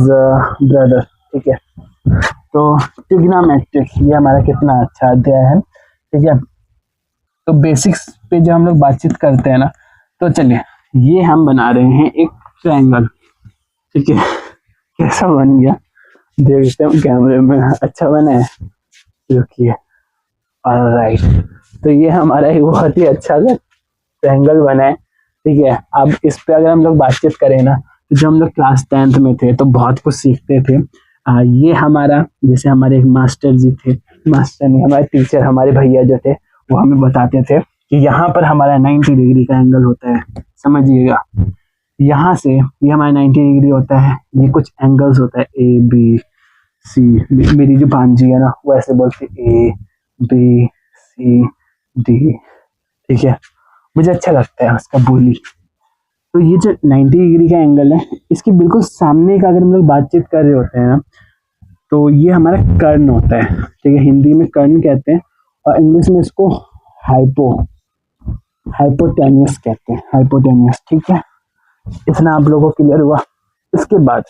a brother. ठीक है, तो ट्रिग्नोमेट्रिक ये हमारा कितना अच्छा अध्याय है। ठीक है, तो बेसिक्स पे जब हम लोग बातचीत करते हैं ना, तो चलिए ये हम बना रहे हैं एक ट्रायंगल। ठीक है, कैसा बन गया देखते हैं कैमरे में, अच्छा बना है, रुकिए। ऑलराइट, तो ये हमारा एक बहुत ही अच्छा सा ट्रायंगल बना है। ठीक है, अब इस पे अगर हम लोग बातचीत करें ना, तो जब हम लोग क्लास 10th में थे तो बहुत कुछ सीखते थे। ये हमारा, जैसे हमारे एक मास्टर जी थे, मास्टर नहीं, हमारे टीचर, हमारे भैया जो थे, वो हमें बताते थे कि यहाँ पर हमारा 90 डिग्री का एंगल होता है, समझिएगा। यहाँ से ये हमारा 90 डिग्री होता है, ये कुछ एंगल्स होता है ए बी सी, मेरी जो भांजी है ना वो ऐसे बोलती ए बी सी डी। ठीक है, मुझे अच्छा लगता है उसका बोली। तो ये जो 90 डिग्री का एंगल है, इसके बिल्कुल सामने का अगर हम लोग बातचीत कर रहे होते हैं ना, तो ये हमारा कर्ण होता है, ठीक है, हिंदी में कर्ण कहते हैं और इंग्लिश में इसको हाइपोटेनियस कहते हैं, हाइपोटेनियस, ठीक है। इतना आप लोगों को क्लियर हुआ। इसके बाद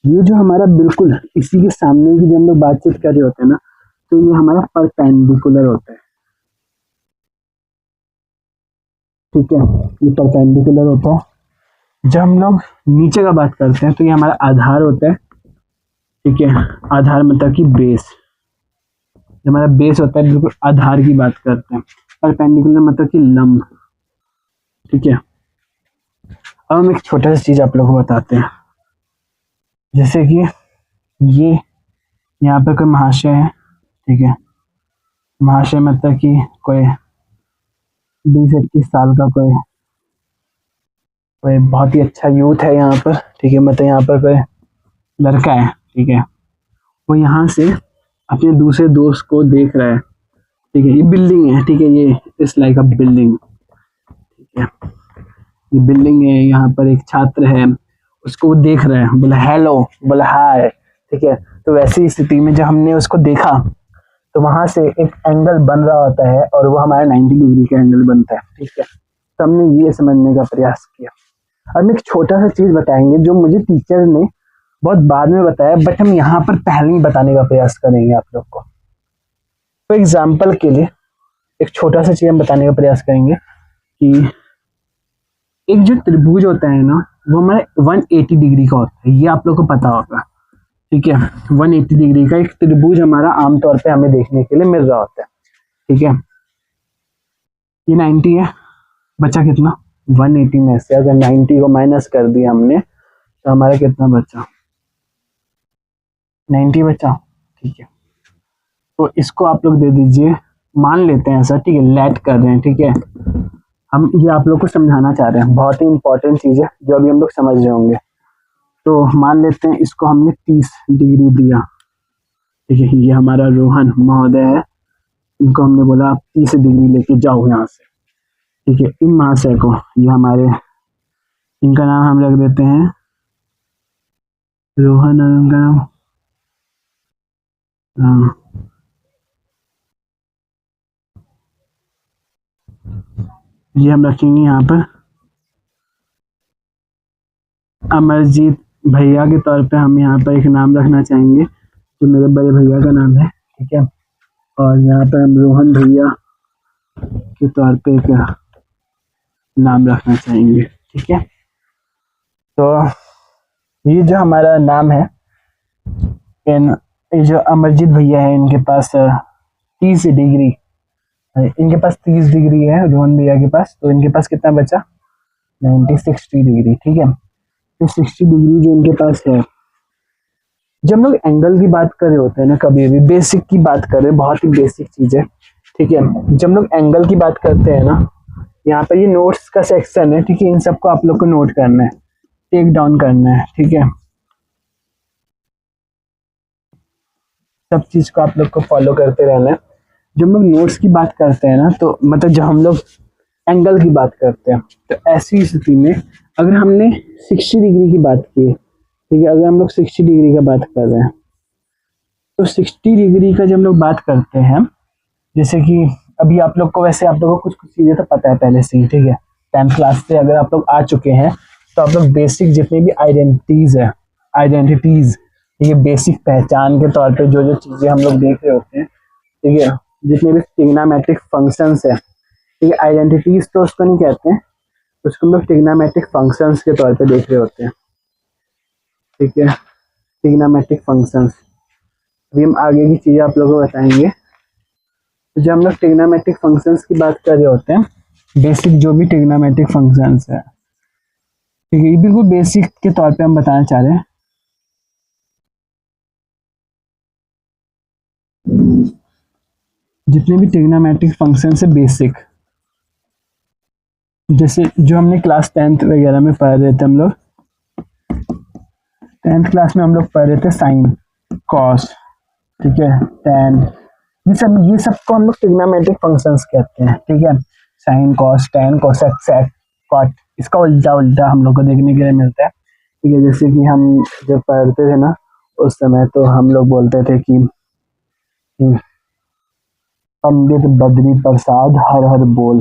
ये जो हमारा बिल्कुल इसी के सामने की जब हम लोग बातचीत कर रहे होते हैं ना, तो ये हमारा परपेंडिकुलर होता है, ठीक है, ये परपेंडिकुलर होता है। जब हम लोग नीचे का बात करते हैं तो ये हमारा आधार होता है, ठीक है, आधार मतलब कि बेस, जब हमारा बेस होता है बिल्कुल आधार की बात करते हैं। परपेंडिकुलर मतलब कि लंब, ठीक है। अब हम एक छोटा सा चीज आप लोगों को बताते हैं, जैसे कि ये यहाँ पे कोई महाशय है, ठीक है, महाशय मतलब कि कोई 20-21 साल का कोई कोई बहुत ही अच्छा यूथ है यहाँ पर, ठीक है, मतलब यहाँ पर कोई लड़का है, ठीक है, वो यहाँ से अपने दूसरे दोस्त को देख रहा है, ठीक है, ये बिल्डिंग है, ठीक है, ये इस लाइक अ बिल्डिंग, ठीक है, ये बिल्डिंग है, यहाँ पर एक छात्र है, उसको वो देख रहा है, बोला हेलो, बोला हाय, ठीक है। तो वैसी स्थिति में जब हमने उसको देखा तो वहां से एक एंगल बन रहा होता है और वो हमारा 90 डिग्री का एंगल बनता है, ठीक है। तो हमने ये समझने का प्रयास किया। अब एक छोटा सा चीज बताएंगे जो मुझे टीचर ने बहुत बाद में बताया, बट हम यहाँ पर पहले ही बताने का प्रयास करेंगे आप लोग को। फॉर एग्जाम्पल के लिए एक छोटा सा चीज हम बताने का प्रयास करेंगे कि एक जो त्रिभुज होता है ना, वो हमारे 180 डिग्री का होता है, ये आप लोग को पता होगा, ठीक है। 180 डिग्री का एक त्रिभुज हमारा आमतौर पे हमें देखने के लिए मिल रहा होता है, ठीक है। ये 90 है, बचा कितना 180 में से अगर 90 को माइनस कर दिया हमने तो हमारा कितना बचा 90 बचा, ठीक है। तो इसको आप लोग दे दीजिए, मान लेते हैं ऐसा, ठीक है, लेट कर रहे हैं, ठीक है। हम ये आप लोग को समझाना चाह रहे हैं, बहुत ही इंपॉर्टेंट चीज है जो अभी हम लोग समझ रहे होंगे। तो मान लेते हैं इसको हमने 30 डिग्री दिया, ठीक है, ये हमारा रोहन महोदय है, इनको हमने बोला आप 30 डिग्री लेके जाओ यहाँ से, ठीक है। इन महाशय को, ये हमारे, इनका नाम हम रख देते हैं रोहन और उनका नाम ये हम रखेंगे यहाँ पर अमरजीत भैया के तौर पे। हम यहाँ पर एक नाम रखना चाहेंगे जो मेरे बड़े भैया का नाम है, ठीक है। और यहाँ पर हम रोहन भैया के तौर पे एक नाम रखना चाहेंगे, ठीक है। तो ये जो हमारा नाम है, ये जो अमरजीत भैया है, इनके पास 30 डिग्री, इनके पास 30 डिग्री है रोहन भैया के पास, तो इनके पास कितना बचा 60 डिग्री, ठीक है। तो 60 डिग्री जो इनके पास है, जब हम लोग एंगल की बात कर रहे होते हैं ना, कभी भी बेसिक की बात कर रहे हैं, बहुत ही बेसिक चीज है, ठीक है। जब हम लोग एंगल की बात करते हैं ना, यहाँ पर ये नोट्स का सेक्शन है, ठीक है, इन सबको आप लोग को नोट करना है, टेक डाउन करना है, ठीक है। सब चीज को आप लोग को फॉलो करते रहना है। जब हम लोग नोट्स की बात करते हैं ना, तो मतलब जब हम लोग एंगल की बात करते हैं, तो ऐसी स्थिति में अगर हमने 60 डिग्री की बात की, ठीक है, अगर हम लोग 60 डिग्री का बात कर रहे हैं, तो 60 डिग्री का जब हम लोग बात करते हैं, जैसे कि अभी आप लोग को, वैसे आप लोगों को कुछ कुछ चीजें तो पता है पहले से ही, ठीक है, 10th क्लास से अगर आप लोग आ चुके हैं तो आप लोग बेसिक जितनी भी आइडेंटिटीज, ठीक है, बेसिक पहचान के तौर पे जो जो चीजें हम लोग देख रहे होते हैं, ठीक है, जितने भी ट्रिग्नोमेट्रिक फंक्शंस है, ठीक है, आइडेंटिटीज तो उसको नहीं कहते हैं, उसको हम लोग ट्रिग्नोमेट्रिक फंक्शंस के तौर पे देख रहे होते हैं, ठीक है, ट्रिग्नोमेट्रिक फंक्शंस। अभी हम आगे की चीजें आप लोगों को बताएंगे। तो जब हम लोग ट्रिग्नोमेट्रिक फंक्शंस की बात कर रहे होते हैं, बेसिक जो भी ट्रिग्नोमेट्रिक फंक्शंस है, ठीक है, ये बिल्कुल बेसिक के तौर पे हम बताना चाह रहे हैं। जितने भी ट्रिग्नोमेट्रिक फंक्शन है बेसिक, जैसे जो हमने क्लास 10th वगैरह में पढ़ रहे थे, हम लोग 10th क्लास में हम लोग पढ़ रहे थे साइन, कॉस, ठीक है, टैन, ये सब को हम लोग ट्रिग्नोमेट्रिक फंक्शंस कहते हैं, ठीक है। साइन, कॉस, टैन, कोसेक, सेक, कॉट, इसका उल्टा उल्टा हम लोग को देखने के लिए मिलता है, ठीक है। जैसे कि हम जब पढ़ते थे ना, उस समय तो हम लोग बोलते थे कि पंडित बद्री प्रसाद हर हर बोल,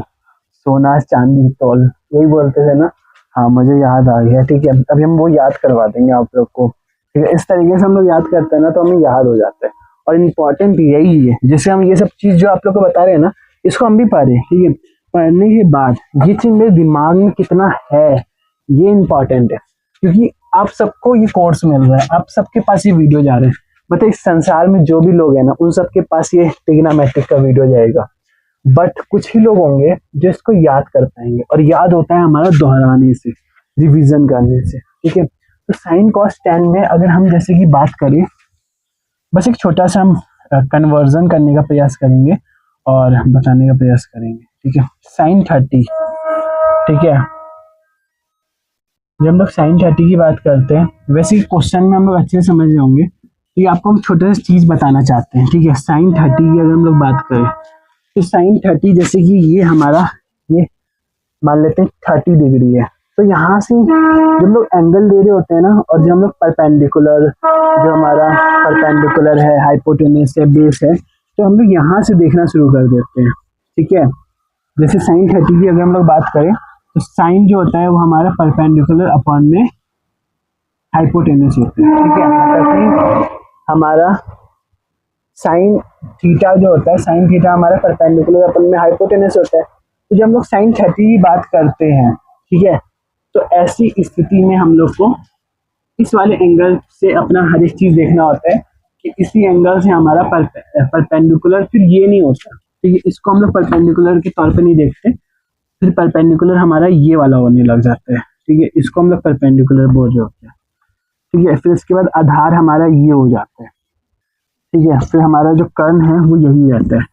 सोना चांदी तौल, यही बोलते थे ना। हाँ मुझे याद आ गया, ठीक है, अभी हम वो याद करवा देंगे आप लोग को, ठीक है। इस तरीके से हम लोग याद करते हैं ना तो हमें याद हो जाता है। और इम्पोर्टेंट यही है, जैसे हम ये सब चीज जो आप लोग को बता रहे हैं ना, इसको हम भी पढ़ रहे हैं, ठीक है। पढ़ने के बाद ये चीज मेरे दिमाग में कितना है, ये इम्पोर्टेंट है, क्योंकि आप सबको ये कोर्स मिल रहा है, आप सबके पास ये वीडियो जा रहे हैं। मतलब इस संसार में जो भी लोग हैं ना, उन सबके पास ये ट्रिग्नोमेट्रिक का वीडियो जाएगा। बट कुछ ही लोग होंगे जो इसको याद कर पाएंगे, और याद होता है हमारा दोहराने से, रिवीजन करने से, ठीक है। तो साइन कॉस टेन में अगर हम जैसे कि बात करें, बस एक छोटा सा हम कन्वर्जन करने का प्रयास करेंगे और बताने का प्रयास करेंगे, ठीक है। साइन 30, ठीक है। जब हम लोग साइन 30 की बात करते हैं, वैसे क्वेश्चन में हम लोग अच्छे से समझ रहे होंगे, ठीक है। आपको हम छोटा सा चीज बताना चाहते हैं, ठीक है। साइन 30 की अगर हम लोग बात करें तो साइन 30 जैसे कि ये हमारा, ये मान लेते हैं 30 डिग्री है, तो यहाँ से जब हम लोग एंगल ले रहे होते हैं ना, और जब हम लोग परपेंडिकुलर, जो हमारा परपेंडिकुलर है, हाइपोटेनस है, बेस है, तो हम लोग यहाँ से देखना शुरू कर देते हैं, ठीक है। जैसे साइन 30 की अगर हम लोग बात करें तो साइन जो होता है वो हमारा परपेंडिकुलर अपॉन में हाइपोटेनस होता है, ठीक है। मतलब कि हमारा साइन थीटा जो होता है, साइन थीटा हमारा परपेंडिकुलर अपन में हाइपोटेनस होता है। तो जब हम लोग साइन 30 की बात करते हैं, ठीक है, तो ऐसी स्थिति में हम लोग को इस वाले एंगल से अपना हर एक चीज देखना होता है कि इसी एंगल से हमारा परपेंडिकुलर फिर ये नहीं होता, ठीक है। इसको हम लोग परपेंडिकुलर के तौर पे नहीं देखते, फिर परपेंडिकुलर हमारा ये वाला होने लग जाता है, ठीक है। इसको हम लोग परपेंडिकुलर बोल रहे होते हैं, ठीक है। फिर इसके बाद आधार हमारा ये हो जाता है, ठीक है। फिर हमारा जो कर्ण है वो यही रहता है,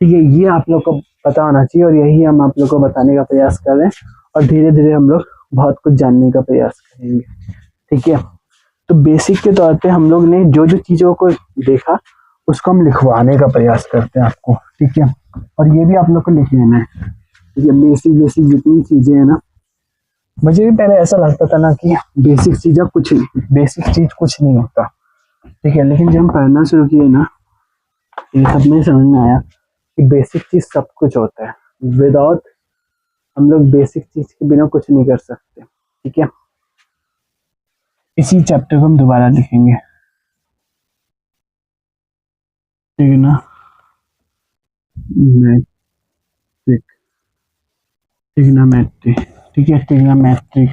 ठीक है। ये आप लोग को पता होना चाहिए, और यही हम आप लोग को बताने का प्रयास कर रहे हैं, और धीरे धीरे हम लोग बहुत कुछ जानने का प्रयास करेंगे, ठीक है। तो बेसिक के तौर पे हम लोग ने जो जो चीजों को देखा उसको हम लिखवाने का प्रयास करते हैं आपको, ठीक है। और ये भी आप लोग को लिख लेना है, ठीक है। बेसिक बेसिक जितनी चीजें हैं ना, मुझे भी पहले ऐसा लगता था ना कि बेसिक चीज कुछ नहीं होता, ठीक है। लेकिन जब हम पढ़ना शुरू किए ना, ये सब में समझ में आया कि बेसिक चीज सब कुछ होता है। विदाउट, हम लोग बेसिक चीज के बिना कुछ नहीं कर सकते, ठीक है। इसी चैप्टर को हम दोबारा लिखेंगे, ठीक है ना। मैट्रिक, ट्रिग्नोमेट्री, ठीक है। ट्रिग्नोमेट्रिक,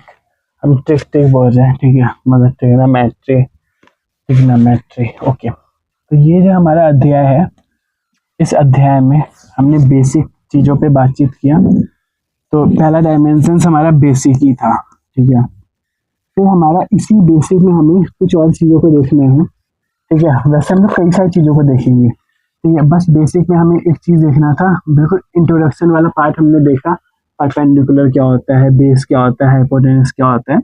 हम ट्रिक बोल रहे हैं, ठीक है, मतलब ट्रिग्नोमेट्री, ओके। तो ये जो हमारा अध्याय है, इस अध्याय में हमने बेसिक चीजों पे बातचीत किया। तो पहला डायमेंशन हमारा बेसिक ही था, ठीक है। फिर हमारा इसी बेसिक में हमें कुछ और चीजों को देखना है, ठीक है। वैसे हम लोग कई सारी चीजों को देखेंगे, ठीक है। बस बेसिक में हमें एक चीज देखना था, बिल्कुल इंट्रोडक्शन वाला पार्ट हमने देखा, परपेंडिकुलर क्या होता है, बेस क्या होता है, हाइपोटेनस क्या होता है।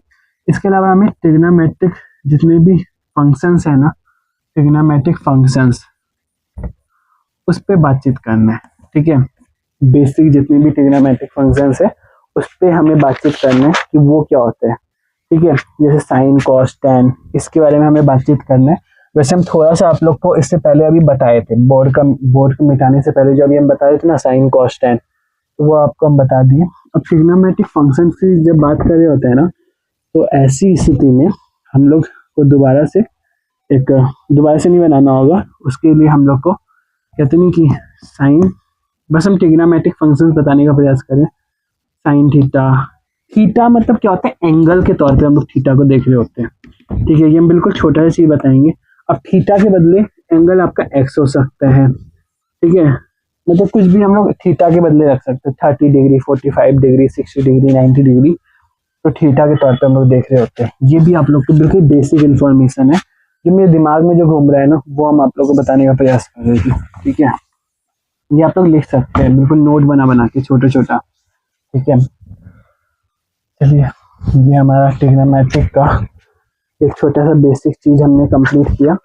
इसके अलावा हमें ट्रिग्नोमेट्रिक जितने भी फंक्शंस है ना, ट्रिग्नोमेट्रिक फंक्शंस, उस पर बातचीत करना है, ठीक है। बेसिक जितने भी ट्रिग्नोमेट्रिक फंक्शंस है उस पर हमें बातचीत करना है कि वो क्या होते हैं, ठीक है। जैसे साइन कॉस टेन, इसके बारे में हमें बातचीत करना है। वैसे हम थोड़ा सा आप लोग को इससे पहले अभी बताए थे, बोर्ड को मिटाने से पहले जो अभी हम बताए थे ना, साइन कॉस टेन, तो वो आपको हम बता दिए। अब ट्रिग्नोमेट्रिक फंक्शन की जब बात कर रहे होते हैं ना, तो ऐसी स्थिति में हम लोग को दोबारा से नहीं बनाना होगा। उसके लिए हम लोग को कहते नहीं कि साइन, बस हम ट्रिग्नोमेट्रिक फंक्शंस बताने का प्रयास करें। साइन थीटा मतलब क्या होता है, एंगल के तौर पे हम लोग थीटा को देख रहे होते हैं, ठीक है। ये हम बिल्कुल छोटा सा चीज बताएंगे। अब थीटा के बदले एंगल आपका एक्स हो सकता है, ठीक है। मतलब कुछ भी हम लोग थीटा के बदले रख सकते हैं, 30 डिग्री, 45 डिग्री, 60 डिग्री, 90 डिग्री, तो थीटा के तौर पे हम लोग देख रहे होते हैं। ये भी आप लोग को बिल्कुल बेसिक इन्फॉर्मेशन है, जो मेरे दिमाग में जो घूम रहा है ना, वो हम आप लोग को बताने का प्रयास कर रहे थे, ठीक है। ये आप लोग लिख सकते हैं बिल्कुल नोट बना के छोटा छोटा, ठीक है। चलिए, ये हमारा ट्रिग्नोमेट्रिक का एक छोटा सा बेसिक चीज हमने कंप्लीट किया।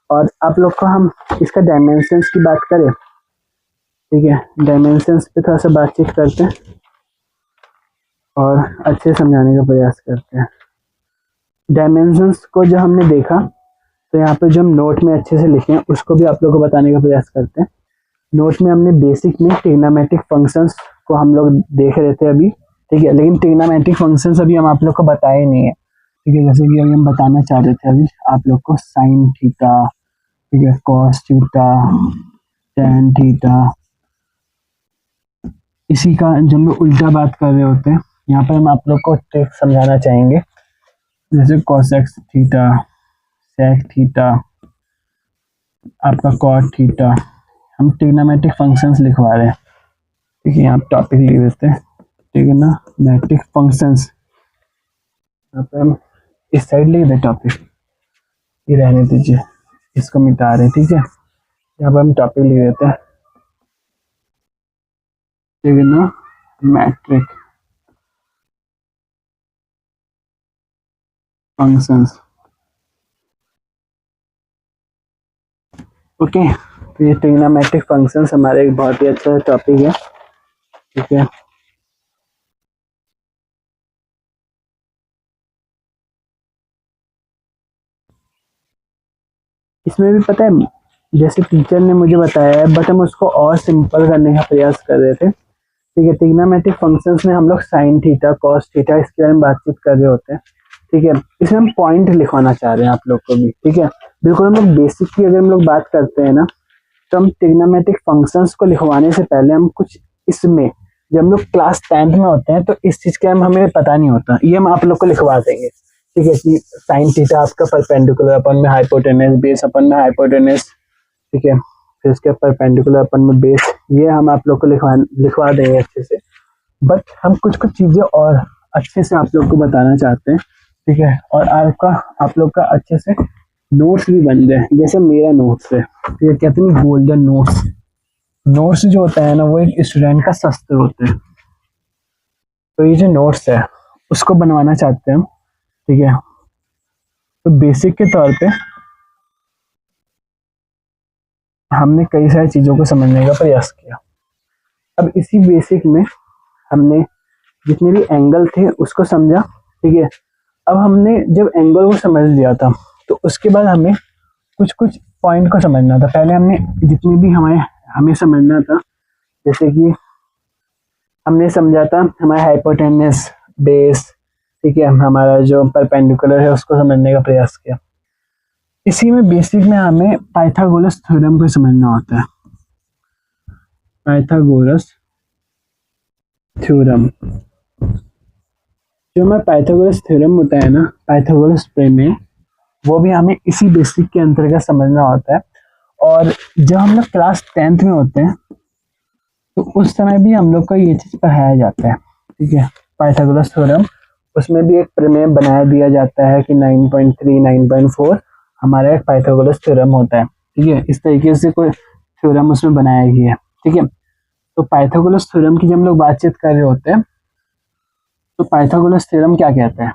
और आप लोग को हम इसका डायमेंशंस की बात करें, ठीक है। डायमेंशंस पे थोड़ा सा बातचीत करते हैं और अच्छे समझाने का प्रयास करते हैं। डायमेंशंस को जो हमने देखा, तो यहाँ पे जो हम नोट में अच्छे से लिखे हैं उसको भी आप लोग को बताने का प्रयास करते हैं। नोट में हमने बेसिक में ट्रिग्नोमेट्रिक फंक्शंस को हम लोग देख रहे थे अभी, ठीक है, लेकिन ट्रिग्नोमेट्रिक फंक्शंस अभी हम आप लोग को बताए नहीं है, ठीक है। जैसे कि अभी हम बताना चाह रहे थे अभी आप लोग को साइन थीटा, ठीक है, कॉस थीटा, टैन थीटा, इसी का जब हम लोग उल्टा बात कर रहे होते हैं, यहाँ पर हम आप लोग को ट्रिक समझाना चाहेंगे, जैसे कॉसेक थीटा, सेक थीटा, आपका कॉट थीटा, हम ट्रिग्नोमेट्रिक फंक्शंस लिखवा रहे हैं, ठीक है। यहाँ टॉपिक लिख देते हैं, ट्रिग्नोमेट्रिक फंक्शंस, यहाँ पे हम इस साइड लिख दे टॉपिक, ये रहने दीजिए, इसको मिटा रहे हैं, ठीक है। यहाँ पर हम टॉपिक लिख देते हैं ट्रिग्नोमेट्रिक फंक्शंस, ओके। तो ये ट्रिग्नोमेट्रिक फंक्शंस हमारा एक बहुत ही अच्छा टॉपिक है, ठीक है। इसमें भी पता है जैसे टीचर ने मुझे बताया है, बट हम उसको और सिंपल करने का प्रयास कर रहे थे, ठीक है। ट्रिग्नोमेट्रिक फंक्शंस में हम लोग साइन थीटा, कॉस थीटा, इसके बारे में बातचीत कर रहे होते हैं, ठीक है। इसमें हम पॉइंट लिखवाना चाह रहे हैं आप लोग को भी, ठीक है। बिल्कुल हम लोग बेसिक की अगर हम लोग बात करते हैं ना, तो हम ट्रिग्नोमेट्रिक फंक्शंस को लिखवाने से पहले हम कुछ इसमें, जब हम लोग क्लास 10th में होते हैं तो इस चीज के हमें पता नहीं होता, ये हम आप लोग को लिखवा देंगे, ठीक है। कि साइन थीटा आपका परपेंडिकुलर अपन में हाइपोटेनस, बेस अपन में हाइपोटेनस, ठीक है, फिर उसके परपेंडिकुलर अपन में बेस, ये हम आप लोग को लिखवा देंगे अच्छे से। बट हम कुछ कुछ चीजें और अच्छे से आप लोग को बताना चाहते हैं, ठीक है। और आपका आप लोग का अच्छे से नोट्स भी बन जाए, जैसे मेरा नोट्स है, तो ये कहते हैं गोल्डन नोट्स। नोट्स जो होता है ना वो एक स्टूडेंट का शस्त्र होता है, तो ये जो नोट्स है उसको बनवाना चाहते हैं हम, ठीक है। तो बेसिक के तौर पे हमने कई सारी चीजों को समझने का प्रयास किया। अब इसी बेसिक में हमने जितने भी एंगल थे उसको समझा, ठीक है। अब हमने जब एंगल को समझ लिया था तो उसके बाद हमें कुछ कुछ पॉइंट को समझना था। पहले हमने जितनी भी हमें समझना था, जैसे कि हमने समझा था हमारा हाइपोटेनस, बेस, ठीक है, हमारा जो परपेंडिकुलर है उसको समझने का प्रयास किया। इसी में बेसिक में हमें पाइथागोरस थ्योरम को समझना होता है, पाइथागोरस थ्योरम। जो हमारा पाइथागोरस थ्योरम होता है ना, पाइथागोरस प्रमेय, वो भी हमें इसी बेसिक के अंतर्गत समझना होता है। और जब हम लोग क्लास 10th में होते हैं तो उस समय भी हम लोग को ये चीज पढ़ाया जाता है, ठीक है, पाइथागोरस थ्योरम। उसमें भी एक प्रमेय बनाया दिया जाता है कि 9.3, 9.4 हमारा एक पाइथागोरस थ्योरम होता है, ठीक है। इस तरीके से कोई थ्योरम उसमें बनाया गया है, ठीक है। तो पाइथागोरस थ्योरम की जब हम लोग बातचीत कर रहे होते हैं तो पाइथागोरस थ्योरम क्या कहता है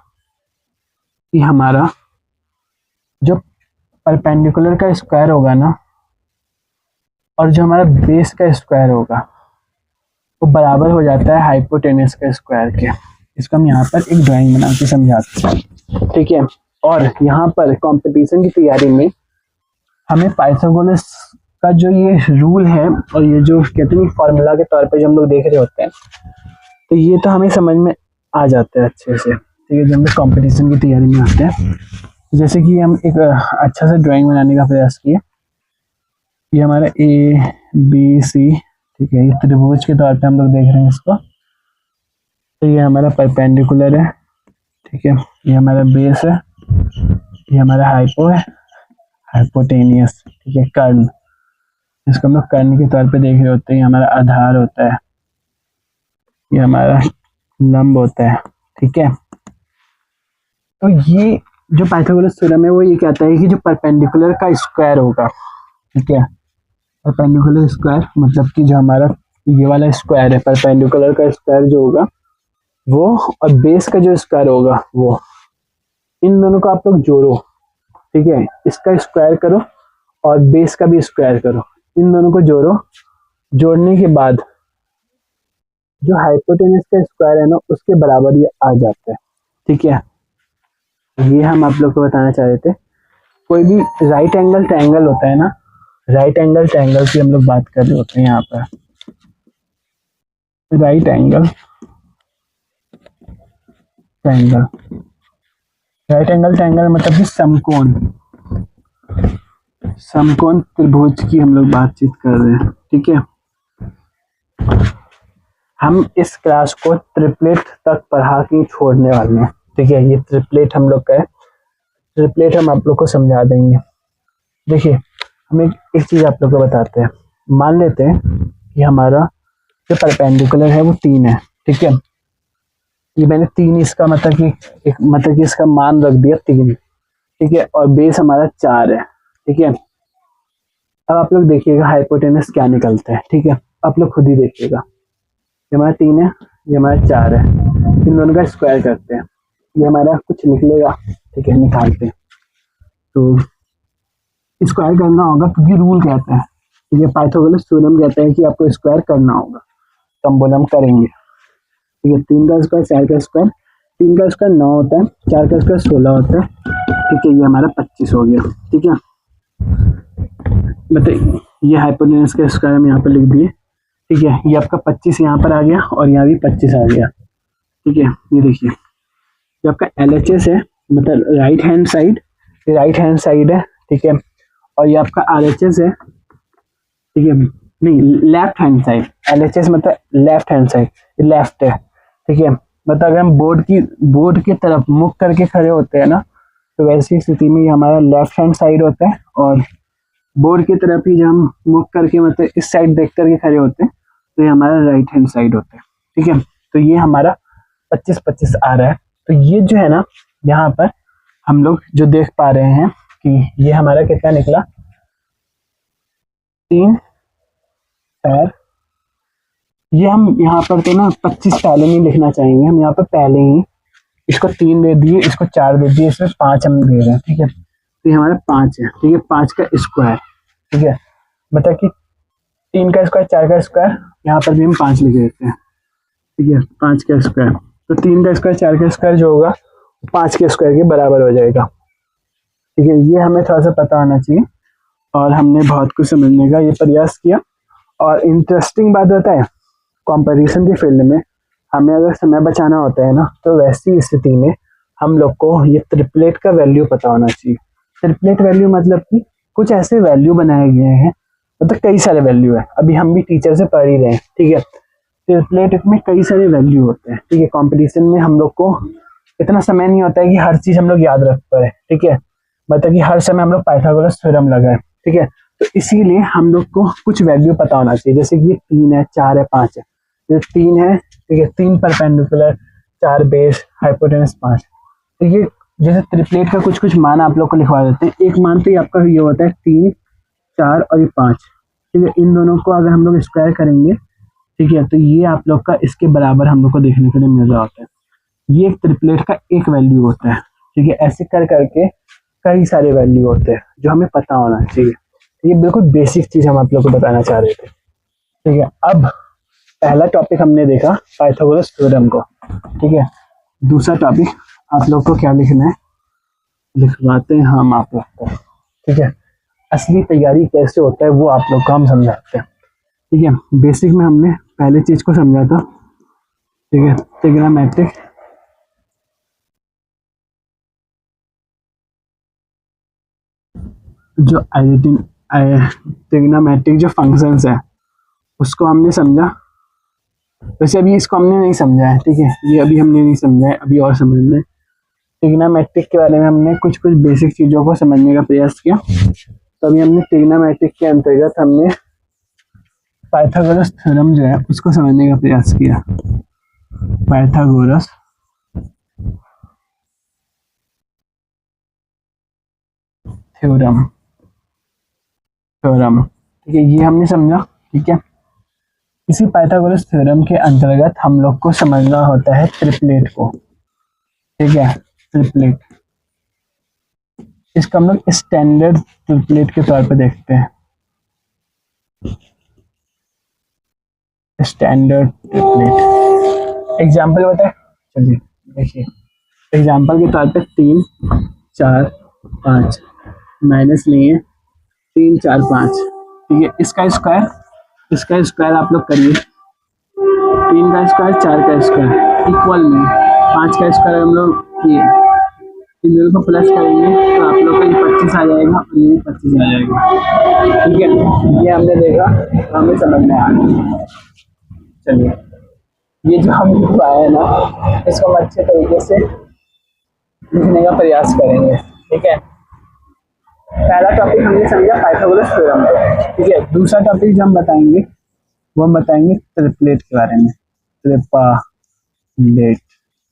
कि हमारा जो परपेंडिकुलर का स्क्वायर होगा ना, और जो हमारा बेस का स्क्वायर होगा, वो बराबर हो जाता है हाइपोटेनस का स्क्वायर के। इसको हम यहाँ पर एक ड्राइंग बना के समझाते हैं, ठीक है। और यहाँ पर कंपटीशन की तैयारी में हमें पाइथागोरस का जो ये रूल है और ये जो कहते हैं फॉर्मूला के तौर पे जो हम लोग देख रहे होते हैं, तो ये तो हमें समझ में आ जाता है अच्छे से, ठीक है, जब हम लोग कॉम्पिटिशन की तैयारी में आते हैं। जैसे कि हम एक अच्छा सा ड्राइंग बनाने का प्रयास किए, ये हमारा ए बी सी, ठीक है, ये त्रिभुज के तौर पे हम लोग देख रहे हैं इसको। तो ये हमारा परपेंडिकुलर है, ठीक है, ये हमारा बेस है, ये हमारा हाइपो है, हाइपोटेनियस, ठीक है, कर्ण, इसको हम लोग कर्ण के तौर पे देख रहे होते हैं। ये हमारा आधार होता है, ये हमारा लंब होता है, ठीक है। तो ये जो पाइथागोरस थ्योरम है वो ये कहता है कि जो परपेंडिकुलर का स्क्वायर होगा, ठीक है, परपेंडिकुलर स्क्वायर मतलब कि जो हमारा ये वाला स्क्वायर है, परपेंडिकुलर का स्क्वायर जो होगा वो, और बेस का जो स्क्वायर होगा वो, इन दोनों को आप लोग जोड़ो, ठीक है, इसका स्क्वायर करो और बेस का भी स्क्वायर करो, इन दोनों को जोड़ो। जोड़ने के बाद जो हाइपोटेनस का स्क्वायर है ना उसके बराबर ये आ जाता है, ठीक है। ये हम आप लोग को बताना चाह रहे थे। कोई भी राइट एंगल ट्रायंगल होता है ना, राइट एंगल ट्रायंगल की हम लोग बात कर रहे होते हैं यहाँ पर। Right angle triangle, right angle triangle मतलब कि समकोण, समकोण त्रिभुज की हम लोग बातचीत कर रहे हैं, ठीक है। हम इस क्लास को ट्रिपलेट तक पढ़ा के छोड़ने वाले हैं, ठीक है। ये ट्रिपलेट हम लोग का है, ट्रिपलेट हम आप लोग को समझा देंगे। देखिए हम एक चीज आप लोग को बताते हैं। मान लेते हैं कि हमारा जो परपेंडिकुलर है वो 3 है, ठीक है। ये मैंने 3 इसका मतलब कि इसका मान रख दिया 3, ठीक है, और बेस हमारा 4 है, ठीक है। अब आप लोग देखिएगा हाइपोटेनस क्या निकलता है, ठीक है। आप लोग खुद ही देखिएगा, ये हमारा 3 है, ये हमारा 4 है, इन दोनों का स्क्वायर करते हैं, ये हमारा कुछ निकलेगा, ठीक है, निकालते हैं। तो स्क्वायर करना होगा क्योंकि रूल कहता है, ठीक है, पाइथागोरस थ्योरम कहता है कि आपको स्क्वायर करना होगा, तो हम बोले हम करेंगे, ठीक है। 3 का स्क्वायर 4 का स्क्वायर, 3 का स्क्वायर 9 होता है, 4 का स्क्वायर 16 होता है, ठीक है। ये हमारा 25 हो गया, ठीक है। मतलब ये हाइपोटेनस का स्क्वायर हम यहाँ पर लिख दिए, ठीक है। ये आपका 25 यहाँ पर आ गया और यहाँ भी 25 आ गया, ठीक है। ये देखिए ये आपका LHS है, मतलब राइट हैंड साइड, ये राइट हैंड साइड है, ठीक है। और ये आपका RHS है, ठीक है, नहीं लेफ्ट हैंड साइड, LHS मतलब लेफ्ट हैंड साइड, ये लेफ्ट है, ठीक है। मतलब अगर हम बोर्ड की तरफ मुख करके खड़े होते हैं ना, तो वैसी स्थिति में ये हमारा लेफ्ट हैंड साइड होता है, और बोर्ड की तरफ ही जब हम मुख करके मतलब इस साइड देख करके खड़े होते हैं तो ये हमारा राइट हैंड साइड होता है, ठीक है। तो ये हमारा 25-25 आ रहा है। तो ये जो है ना, यहाँ पर हम लोग जो देख पा रहे हैं कि ये हमारा कितना निकला, 3 4, ये हम यहाँ पर तो ना 25 पहले नहीं लिखना चाहेंगे, हम यहाँ पर पहले ही इसको 3 दे दिए, इसको 4 दे दिए, इसमें 5 हम दे रहे हैं, ठीक है। तो ये हमारा 5 है, ठीक है, 5 का स्क्वायर, ठीक है। मतलब कि 3 का स्क्वायर 4 का स्क्वायर, यहाँ पर भी हम 5 लिख देते हैं, ठीक है, 5 का स्क्वायर। तो 3 का स्क्वायर 4 का स्क्वायर जो होगा 5 के स्क्वायर के बराबर हो जाएगा, ठीक है। ये हमें थोड़ा सा पता होना चाहिए, और हमने बहुत कुछ समझने का ये प्रयास किया। और इंटरेस्टिंग बात होता है, कंपैरिजन के फील्ड में हमें अगर समय बचाना होता है ना, तो वैसी स्थिति में हम लोग को ये ट्रिपलेट का वैल्यू पता होना चाहिए। ट्रिपलेट वैल्यू मतलब कि कुछ ऐसे वैल्यू बनाए गए हैं, मतलब कई सारे वैल्यू है, अभी हम भी टीचर से पढ़ ही रहे हैं, ठीक है। ट्रिपलेट में कई सारे वैल्यू होते हैं, ठीक है। कंपटीशन में हम लोग को इतना समय नहीं होता है कि हर चीज हम लोग याद रख पाए, ठीक है। मतलब कि हर समय हम लोग पाइथागोरस थ्योरम लगाए, ठीक है। तो इसीलिए हम लोग को कुछ वैल्यू पता होना चाहिए, जैसे कि 3 है 4 है 5 है, ये 3 है, ठीक है, 3 परपेंडिकुलर, 4 बेस, हाइपोटेनस 5। तो ये जैसे ट्रिपलेट का कुछ कुछ मान आप लोग को लिखवा देते हैं। एक मान तो ये आपका ये होता है 3 4 और ये 5, ठीक है। इन दोनों को अगर हम लोग स्क्वायर करेंगे, ठीक है, तो ये आप लोग का इसके बराबर हम लोग को देखने के लिए मिल रहा होता है। ये एक ट्रिपलेट का एक वैल्यू होता है, ठीक है। ऐसे कर करके कई सारे वैल्यू होते हैं जो हमें पता होना चाहिए। ये बिल्कुल बेसिक चीज हम आप लोग को बताना चाह रहे थे, ठीक है। अब पहला टॉपिक हमने देखा पाइथागोरस थ्योरम को, ठीक है। दूसरा टॉपिक आप लोग को क्या लिखना है, लिखवाते हैं हम आप लोग को, ठीक है। असली तैयारी कैसे होता है वो आप लोग को हम समझाते हैं, ठीक है। बेसिक में हमने पहले चीज को समझा था, ठीक है, ट्रिग्नोमेट्रिक, जो ट्रिग्नोमेट्रिक जो फंक्शंस है उसको हमने समझा। वैसे अभी इसको हमने नहीं समझा है, ठीक है, ये अभी हमने नहीं समझा है, अभी और समझना है। ट्रिग्नोमेट्रिक के बारे में हमने कुछ कुछ बेसिक चीज़ों को समझने का प्रयास किया। तो अभी हमने ट्रिग्नोमेट्रिक के अंतर्गत हमने पाइथागोरस थ्योरम जो है उसको समझने का प्रयास किया। पाइथागोरस थ्योरम, ठीक है, ये हमने समझा, ठीक है। इसी पाइथागोरस थ्योरम के अंतर्गत हम लोग को समझना होता है ट्रिपलेट को, ठीक है, ट्रिपलेट। इसको हम लोग स्टैंडर्ड ट्रिपलेट के तौर पे देखते हैं, स्टैंडर्ड ट्रिपलेट। एग्जाम्पल बताए, चलिए देखिए, एग्जाम्पल के तौर पे 3 4 5, माइनस नहीं है, 3 4 5, ठीक है। इसका स्क्वायर आप लोग करिए, 3 का स्क्वायर 4 का स्क्वायर इक्वल में 5 का स्क्वायर हम लोग किए, इन दोनों को प्लस करेंगे तो आप लोग का ये 25 आ जाएगा और ये भी 25 आ जाएगा, ठीक है। ये हमने देखा, हमें समझ में आ गया। चलिए, ये जो हम लिख पाए हैं ना, इसको हम अच्छे तरीके से लिखने का प्रयास करेंगे, ठीक है। पहला टॉपिक हमने समझा पाइथागोरस थ्योरम, ठीक है। दूसरा टॉपिक जो हम बताएंगे वो हम बताएंगे ट्रिपलेट के बारे में,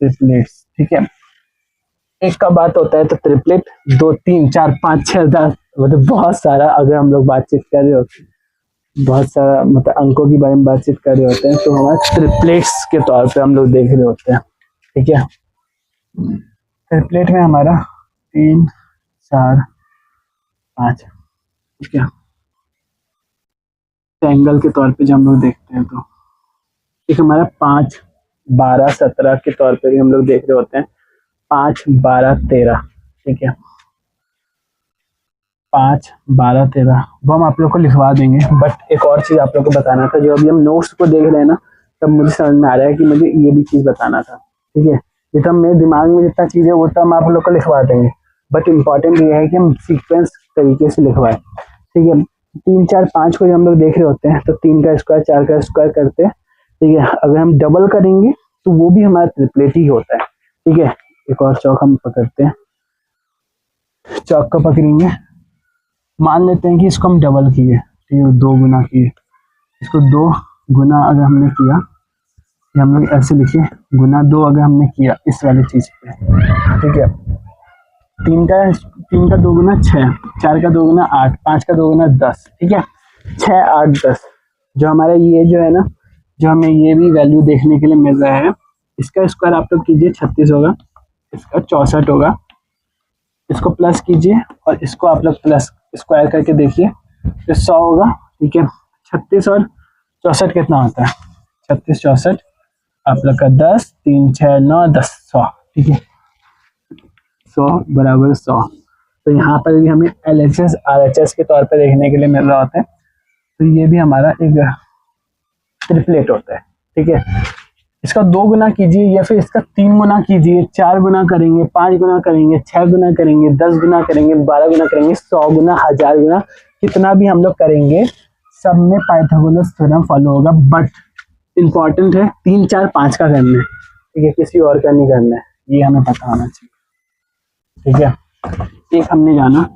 ट्रिपलेट्स, ठीक है। एक का बात होता है तो ट्रिपलेट 2 3 4 5 6 10, मतलब बहुत सारा, अगर हम लोग बातचीत कर रहे होते हैं, बहुत सारा मतलब अंकों के बारे में बातचीत कर रहे होते हैं, तो हमारे ट्रिपलेट्स के तौर पे हम लोग देख रहे होते हैं, ठीक है। ट्रिपलेट में हमारा 3 4 5, ठीक है। ट्रायंगल के तौर पे जब हम लोग देखते हैं तो एक हमारा 5 12 17 के तौर पे भी हम लोग देख रहे होते हैं, 5 12 13, ठीक है। 5 12 13 वो हम आप लोग को लिखवा देंगे। बट एक और चीज आप लोग को बताना था, जो अभी हम नोट्स को देख रहे हैं ना, तब मुझे समझ में आ रहा है कि मुझे ये भी चीज बताना था, ठीक है। ये तो मेरे दिमाग में जितना चीज है वो तो हम आप लोग को लिखवा देंगे, बट इम्पोर्टेंट ये है कि हम सीक्वेंस तरीके से लिखवाएं, ठीक है। 3 4 5 को जब हम लोग देख रहे होते हैं तो 3 का स्क्वायर 4 का स्क्वायर करते हैं, ठीक है। अगर हम डबल करेंगे तो वो भी हमारा ट्रिपलेट ही होता है, ठीक है। एक और चौक हम पकड़ते हैं, चौक को पकड़ेंगे, मान लेते हैं कि इसको हम डबल किए, ठीक है, 2 गुना किए, इसको 2 गुना अगर हमने किया, ये हम लोग ऐसे लिखे, गुना 2 अगर हमने किया इस वाली चीज पे, ठीक है। 3 का 2 गुना 6, 4 का 2 गुना 8, 5 का 2 गुना 10, ठीक है। 6 8 10, जो हमारा ये जो है ना, जो हमें ये भी वैल्यू देखने के लिए मिल रहा है, इसका स्क्वायर आप लोग कीजिए 36 होगा, इसका 64 होगा, इसको प्लस कीजिए और इसको आप लोग प्लस स्क्वायर करके देखिए तो 100 होगा, ठीक है। 36 और 64 कितना होता है, 36 64 आप लोग का 10 3 6 9 10 100, ठीक है। 100 बराबर 100, तो यहाँ पर भी हमें LHS RHS के तौर पर देखने के लिए मिल रहा होता है, तो ये भी हमारा एक ट्रिपलेट होता है, ठीक है। इसका 2 गुना कीजिए या फिर इसका 3 गुना कीजिए, 4 गुना करेंगे, 5 गुना करेंगे, 6 गुना करेंगे, 10 गुना करेंगे, 12 गुना करेंगे, 100 गुना, 1000 गुना, कितना भी हम लोग करेंगे सब में पाइथागोरस थ्योरम फॉलो होगा। बट इम्पॉर्टेंट है 3 4 5 का करना है, ठीक है, किसी और का नहीं करना है, ये हमें पता होना चाहिए, ठीक है। एक हमने जाना,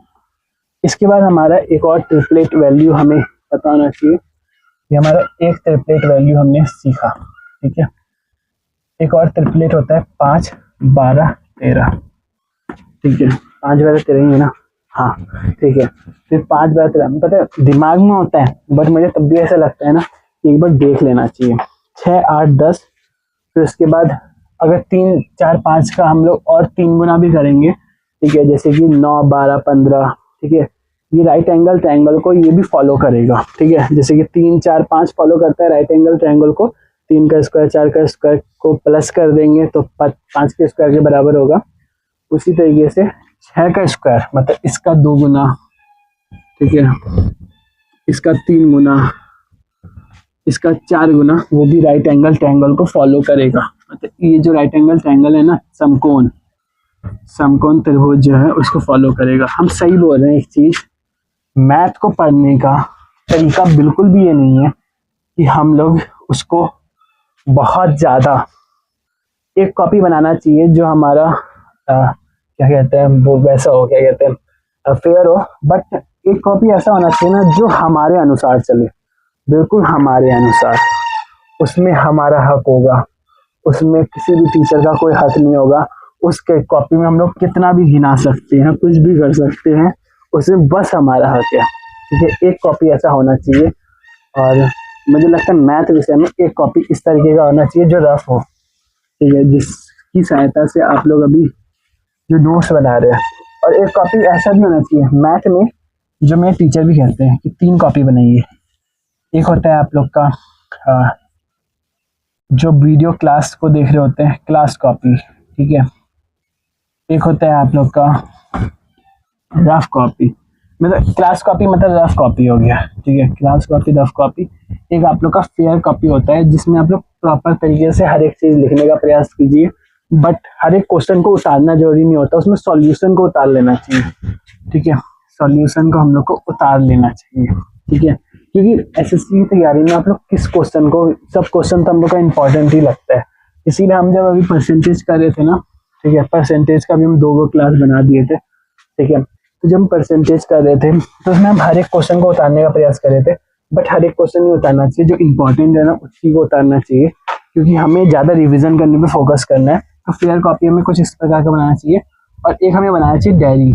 इसके बाद हमारा एक और ट्रिपलेट वैल्यू हमें पता होना चाहिए, ये हमारा एक ट्रिपलेट वैल्यू हमने सीखा, ठीक है। एक और ट्रिपलेट होता है 5 12 13, ठीक है। 5 12 13 ही है ना, हाँ, ठीक है। फिर 5 12 13 पता है दिमाग में होता है, बट मुझे तब भी ऐसा लगता है ना कि एक बार देख लेना चाहिए। 6 8 10, फिर उसके बाद अगर 3 4 5 का हम लोग और 3 गुना भी करेंगे, ठीक है, जैसे कि 9 12 15, ठीक है। ये राइट एंगल ट्रायंगल को ये भी फॉलो करेगा, ठीक है। जैसे कि 3 4 5 फॉलो करता है राइट एंगल ट्रायंगल को, 3 का स्क्वायर 4 का स्क्वायर को प्लस कर देंगे तो 5 के स्क्वायर के बराबर होगा। उसी तरीके से 6 का स्क्वायर मतलब इसका 2 गुना, ठीक है, इसका 3 गुना, इसका 4 गुना, वो भी राइट एंगल ट्रायंगल को फॉलो करेगा। मतलब ये जो राइट एंगल ट्रायंगल है ना, समकोण त्रिभुज जो है उसको फॉलो करेगा। हम सही बोल रहे हैं, एक चीज मैथ को पढ़ने का तरीका बिल्कुल भी ये नहीं है कि हम लोग उसको बहुत ज्यादा एक कॉपी बनाना चाहिए जो हमारा क्या कहते हैं वो वैसा हो, क्या कहते हैं फेयर हो, बट एक कॉपी ऐसा होना चाहिए ना जो हमारे अनुसार चले, बिल्कुल हमारे अनुसार, उसमें हमारा हक होगा, उसमें किसी भी टीचर का कोई हक नहीं होगा। उसके कॉपी में हम लोग कितना भी गिना सकते हैं, कुछ भी कर सकते हैं, उसमें बस हमारा हक है, ठीक है। एक कॉपी ऐसा होना चाहिए, और मुझे लगता है मैथ विषय में एक कॉपी इस तरीके का होना चाहिए जो रफ हो, ठीक है, जिसकी सहायता से आप लोग अभी जो नोट्स बना रहे हैं। और एक कॉपी ऐसा भी होना चाहिए मैथ में, जो मेरे टीचर भी कहते हैं कि 3 कॉपी बनाइए। एक होता है आप लोग का जो वीडियो क्लास को देख रहे होते हैं, क्लास कॉपी, ठीक है। एक होता है आप लोग का रफ कॉपी मतलब क्लास कॉपी मतलब रफ कॉपी हो गया, ठीक है। Class copy, rough copy. एक आप लोग का फेयर कॉपी होता है जिसमें आप लोग प्रॉपर तरीके से हर एक चीज लिखने का प्रयास कीजिए, बट हर एक क्वेश्चन को उतारना जरूरी नहीं होता, उसमें सॉल्यूशन को उतार लेना चाहिए, ठीक है। सॉल्यूशन को हम लोग को उतार लेना चाहिए, ठीक है। क्योंकि एसएससी की तैयारी में आप लोग किस क्वेश्चन को, सब क्वेश्चन तो हम लोग का इंपॉर्टेंट ही लगता है, इसीलिए हम जब अभी परसेंटेज कर रहे थे ना, ठीक है, परसेंटेज का भी हम 2 क्लास बना दिए थे, ठीक है। तो जब हम परसेंटेज कर रहे थे तो उसमें हम हर एक क्वेश्चन को उतारने का प्रयास कर रहे थे, बट हर एक क्वेश्चन नहीं उतारना चाहिए, जो इंपॉर्टेंट है ना उसी को उतारना चाहिए, क्योंकि हमें ज्यादा रिवीजन करने पे फोकस करना है। तो फेयर कॉपी हमें कुछ इस प्रकार का बनाना चाहिए, और एक हमें बनाना चाहिए डायरी,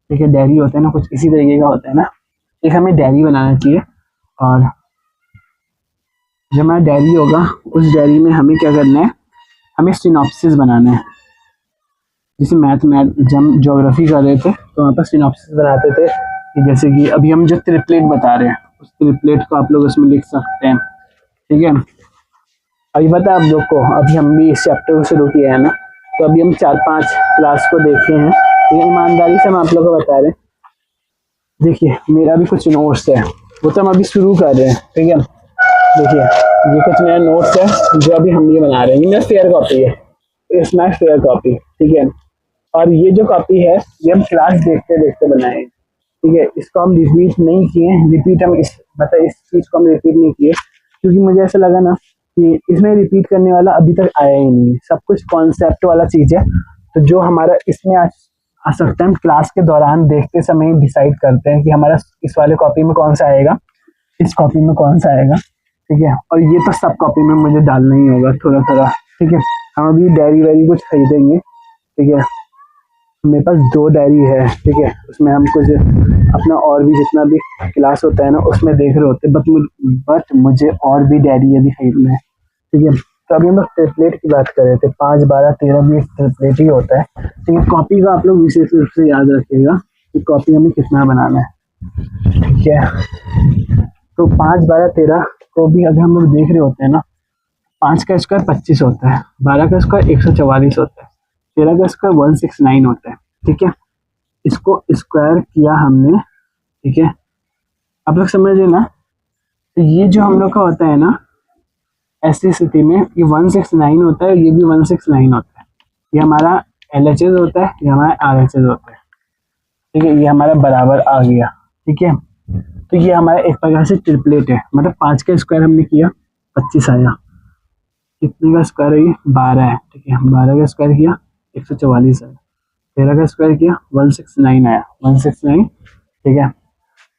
ठीक है। डायरी होता है ना, कुछ इसी तरीके का होता है ना, एक हमें डायरी बनाना चाहिए। और जब हमारा डायरी होगा, उस डायरी में हमें क्या करना है, हमें सिनॉप्सिस बनाना है। जैसे जब ज्योग्राफी कर रहे थे तो वहाँ पर सिनॉप्सिस बनाते थे, कि जैसे कि अभी हम जो ट्रिपलेट बता रहे हैं उस ट्रिपलेट को आप लोग उसमें लिख सकते हैं, ठीक है। अभी पता है आप लोग को, अभी हम भी इस चैप्टर को शुरू किया है ना, तो अभी हम 4-5 क्लास को देखे हैं, तो ईमानदारी से हम आप लोग को बता रहे हैं। देखिए मेरा भी कुछ नोट्स है, वो तो हम अभी शुरू कर रहे हैं, ठीक है। देखिए ये कुछ मेरा नोट्स है जो अभी हम ये बना रहे हैं, ये मेरा फेयर कॉपी है, इट्स माय फेयर कॉपी, ठीक है। और ये जो कॉपी है ये हम क्लास देखते देखते बनाए, ठीक है। इसको हम रिपीट नहीं किए, रिपीट हम इस चीज को हम रिपीट नहीं किए, क्योंकि मुझे ऐसा लगा ना कि इसमें रिपीट करने वाला अभी तक आया ही नहीं है, सब कुछ कॉन्सेप्ट वाला चीज है। तो जो हमारा इसमें आ सकता है, हम क्लास के दौरान देखते समय डिसाइड करते हैं कि हमारा इस वाले कॉपी में कौन सा आएगा, इस कॉपी में कौन सा आएगा, ठीक है। और ये तो सब कॉपी में मुझे डालना ही होगा थोड़ा थोड़ा, ठीक है। हम अभी डायरी वायरी कुछ खरीदेंगे, ठीक है। मेरे पास 2 डायरी है, ठीक है। उसमें हम कुछ अपना और भी जितना भी क्लास होता है ना उसमें देख रहे होते हैं, बट मुझे और भी डायरी यदि खरीदना है, ठीक है। तो अभी हम लोग ट्रिपलेट की बात कर रहे थे, 5, 12, 13 भी एक ट्रिपलेट ही होता है, ठीक है। कॉपी का आप लोग विशेष रूप से याद रखिएगा कि कॉपी हमें कितना बनाना है, ठीक है। तो 5, 12, 13 को भी अगर हम लोग देख रहे होते हैं ना, 5 का स्क्वायर 25 होता है, 12 का स्क्वायर 144 होता है, 13 का स्क्वायर 169 होता है, ठीक है। इसको स्क्वायर किया हमने, ठीक है। आप लोग समझ रहे ना, तो ये जो हम लोग का होता है ना, ऐसी स्थिति में ये 169 होता है, ये भी 169 होता है, ये हमारा LHS होता है, ये हमारा RHS होता है, ठीक है। ये हमारा बराबर आ गया, ठीक है। तो ये हमारा एक प्रकार से ट्रिपलेट है, मतलब 5 का स्क्वायर हमने किया 25 आया, कितने का स्क्वायर है ये 12 है, ठीक है। 12 का स्क्वायर किया 144 आया, 13 का स्क्वायर किया 169 आया, 169, ठीक है।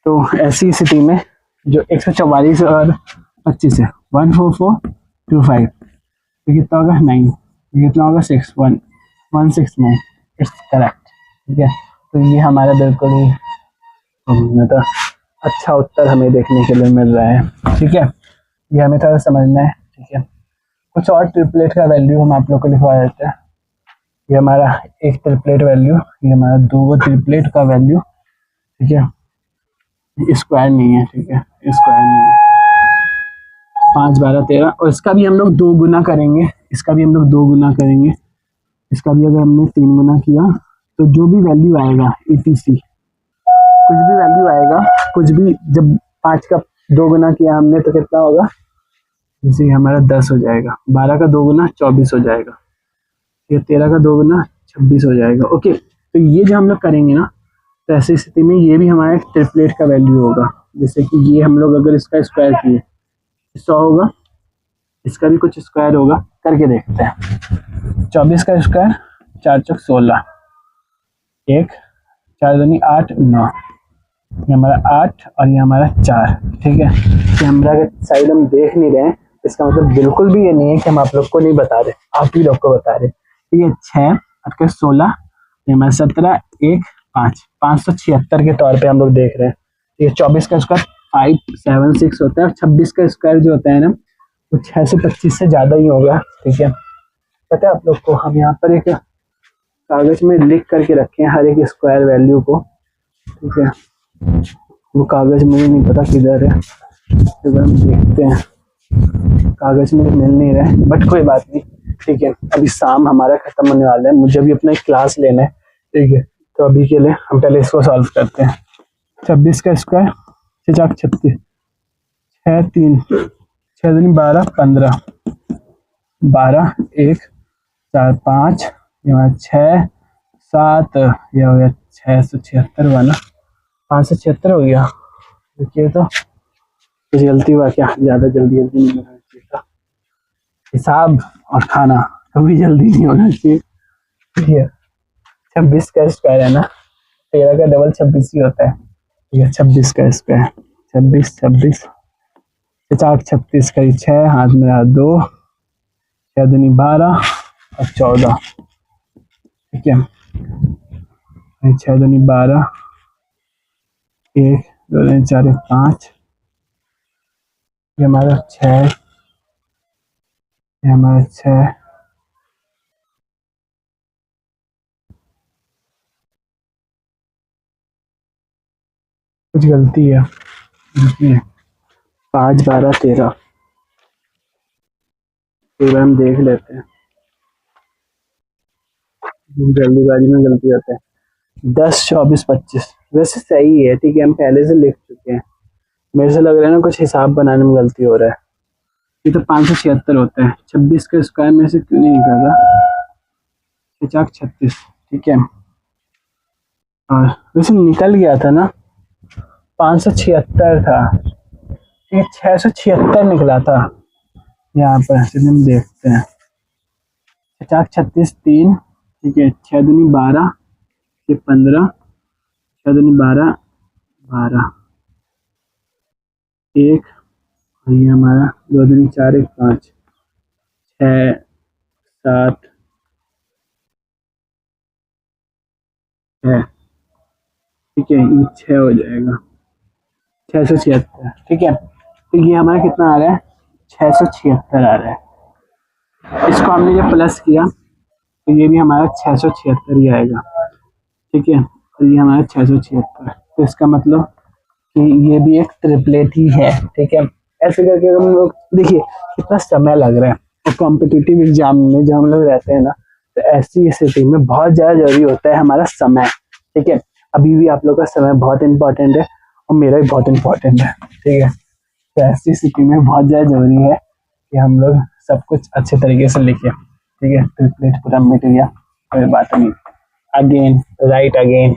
तो ऐसी स्थिति में जो 144 और 25 है, 14425, तो कितना होगा 9, कितना होगा 6, 169, इट्स करेक्ट, ठीक है। तो ये हमारा बिल्कुल ही मतलब अच्छा उत्तर हमें देखने के लिए मिल रहा है, ठीक है। ये हमें थोड़ा समझना है, ठीक है। कुछ और ट्रिपलेट का वैल्यू हम आप लोग को लिखवा देते हैं। ये हमारा एक ट्रिपलेट वैल्यू, ये हमारा 2 ट्रिपलेट का वैल्यू, ठीक है। स्क्वायर नहीं है, ठीक है, स्क्वायर नहीं है। 5, 12, 13, और इसका भी हम लोग 2 गुना करेंगे, इसका भी हम लोग 2 गुना करेंगे, इसका भी अगर हमने 3 गुना किया तो जो भी वैल्यू आएगा ETC, कुछ भी वैल्यू आएगा, कुछ भी, जब 5 का 2 गुना किया हमने तो कितना होगा, जैसे हमारा 10 हो जाएगा, 12 का 2 गुना 24 हो जाएगा, ये 13 का 2 गुना 26 हो जाएगा, ओके। तो ये जो हम लोग करेंगे ना, तो ऐसी स्थिति में ये भी हमारा ट्रिपलेट का वैल्यू होगा। जैसे कि ये हम लोग अगर इसका स्क्वायर किए 100 होगा, इसका भी कुछ स्क्वायर होगा, करके देखते हैं। 24 का स्क्वायर 4 चौक 16, 1 4 दूनी 8 9, ये हमारा 8 और ये हमारा 4, ठीक है। कैमरा के साइड हम देख नहीं रहे हैं, इसका मतलब बिल्कुल भी ये नहीं है कि हम आप लोग को नहीं बता रहे, आप ही लोग को बता रहे, ठीक है। 6 और 16, ये हमारा 17, 1 5, 576 के तौर पे हम लोग देख रहे हैं। ये 24 का स्क्वायर 576 होता है, और 26 का स्क्वायर जो होता है ना, वो 6 से 25 से ज्यादा ही होगा, ठीक है। पता है आप लोग को, हम यहाँ पर एक कागज में लिख करके रखे हैं हर एक स्क्वायर वैल्यू को, ठीक है। वो कागज मुझे नहीं पता किधर है, तो हम देखते हैं, कागज में मिल नहीं रहा है, बट कोई बात नहीं, ठीक है। अभी शाम हमारा खत्म होने वाला है, मुझे भी अपना एक क्लास लेना है, ठीक है। तो अभी के लिए हम पहले इसको सॉल्व करते हैं। 26 का स्क्वायर 6 36, 6 3 6 दूनी 12 15, 12 1 4 5, यहाँ 6 7, यह हो गया 676 वाला, 576 हो गया। देखिए तो कुछ गलती हुआ क्या? ज़्यादा जल्दी जल्दी नहीं होना चाहिए था। हिसाब और खाना कभी जल्दी नहीं होना चाहिए। ठीक है, 26 का स्क्वायर है ना, 13 का डबल 26 ही होता है। ठीक है, 26 का स्क्वायर 26 26, 4 36 का 6, हाथ में रहा 2, 6 दूनी 12 और 14। ठीक है, 6 दूनी 12, 1 2 दूनी 4 5, ये हमारा 6, ये हमारा 6, कुछ गलती है। 5 12 13, फिर हम देख लेते हैं, जल्दीबाजी में गलती होता है। 10 24 25 वैसे सही है। ठीक है, हम पहले से लिख चुके हैं। मेरे से लग रहा है ना कुछ हिसाब बनाने में गलती हो रहा है। ये तो 576 होता है। 26 का स्क्वायर में से क्यों नहीं निकल रहा? 36। ठीक है, और वैसे निकल गया था ना, 576 था। ठीक है, 676 निकला था यहाँ पर। चलिए हम देखते हैं। 50 36 3, ठीक है, 6 दूनी 12, ये 15, 6 दूनी 12 12, 1, और ये हमारा 2 दूनी 4 1 5, 6 7 है। ठीक है, ये 6 हो जाएगा, 676। ठीक है, तो ये हमारा कितना आ रहा है? 676 आ रहा है। इसको हमने जब प्लस किया तो ये भी हमारा 676 ही आएगा। ठीक है, और ये हमारा 676, तो इसका मतलब कि ये भी एक ट्रिपलेट ही है। ठीक है, ऐसे करके हम लोग देखिए कितना समय लग रहा है। और कॉम्पिटिटिव एग्जाम में जब हम लोग रहते हैं ना, तो ऐसी स्थिति में बहुत ज़्यादा जरूरी होता है हमारा समय। ठीक है, अभी भी आप लोग का समय बहुत इंपॉर्टेंट है और मेरा भी बहुत इंपॉर्टेंट है। ठीक है, तो ऐसी स्थिति में बहुत ज़्यादा जरूरी है कि हम लोग सब कुछ अच्छे तरीके से लिखें। ठीक है, ट्रिपलेट पूरा मिट गया, कोई बात नहीं। Again right again.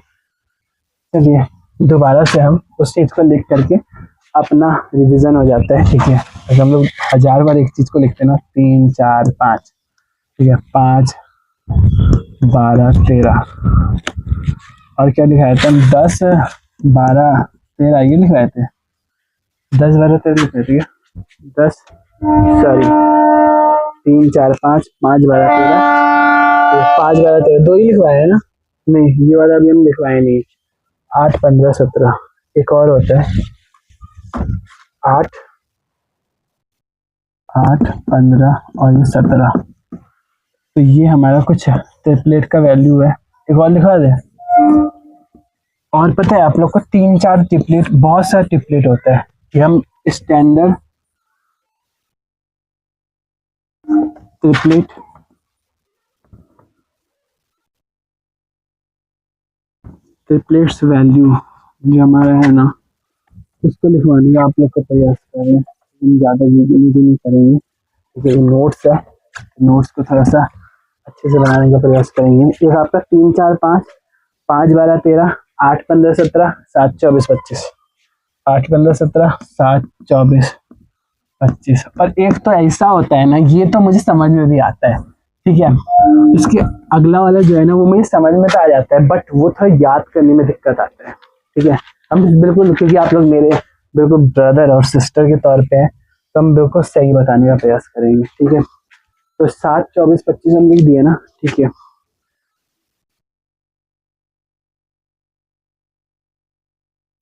चलिए दोबारा से हम उस चीज़ को लिख करके अपना रिवीजन हो जाता है। ठीक है, अगर हम लोग 1000 बार एक चीज़ को लिखते हैं ना, 3 4 5, ठीक है, 5 12 13, और क्या लिखाए थे हम? 10 12 13 ये लिख रहे थे। 10 12 13 लिख रहे थे क्या? 10 सॉरी 3 4 5 5 12 13, 5 12 13 दो ही लिखवाए है ना? नहीं, ये वाला अभी हम लिखवाए नहीं। 8 15 17 एक और होता है, 8 8 15 और ये 17। तो ये हमारा कुछ ट्रिपलेट का वैल्यू है। एक और लिखवा दे। और पता है आप लोग को 3 4 ट्रिपलेट, बहुत सारा ट्रिपलेट होता है कि हम स्टैंडर्ड ट्रिपलेट ट्रिपलेट्स वैल्यू जो हमारा है ना, उसको लिखवाने का आप लोग का प्रयास करें। हम ज़्यादा वीडियो नहीं करेंगे क्योंकि नोट्स है, नोट्स को थोड़ा सा अच्छे से बनाने का प्रयास करेंगे। एक आपका 3 4 5 5 12 13 8 15 17 7 24 25, 8 15 17 7 24 25। और एक तो ऐसा होता है ना, ये तो मुझे समझ में भी आता है। ठीक है, इसके अगला वाला जो है ना, वो मुझे समझ में तो आ जाता है, बट वो थोड़ा याद करने में दिक्कत आता है। ठीक है, हम बिल्कुल, क्योंकि आप लोग मेरे बिल्कुल ब्रदर और सिस्टर के तौर पे हैं, तो हम बिल्कुल सही बताने का प्रयास करेंगे। ठीक है, तो 7 24 25 हम लिख दिए ना। ठीक है,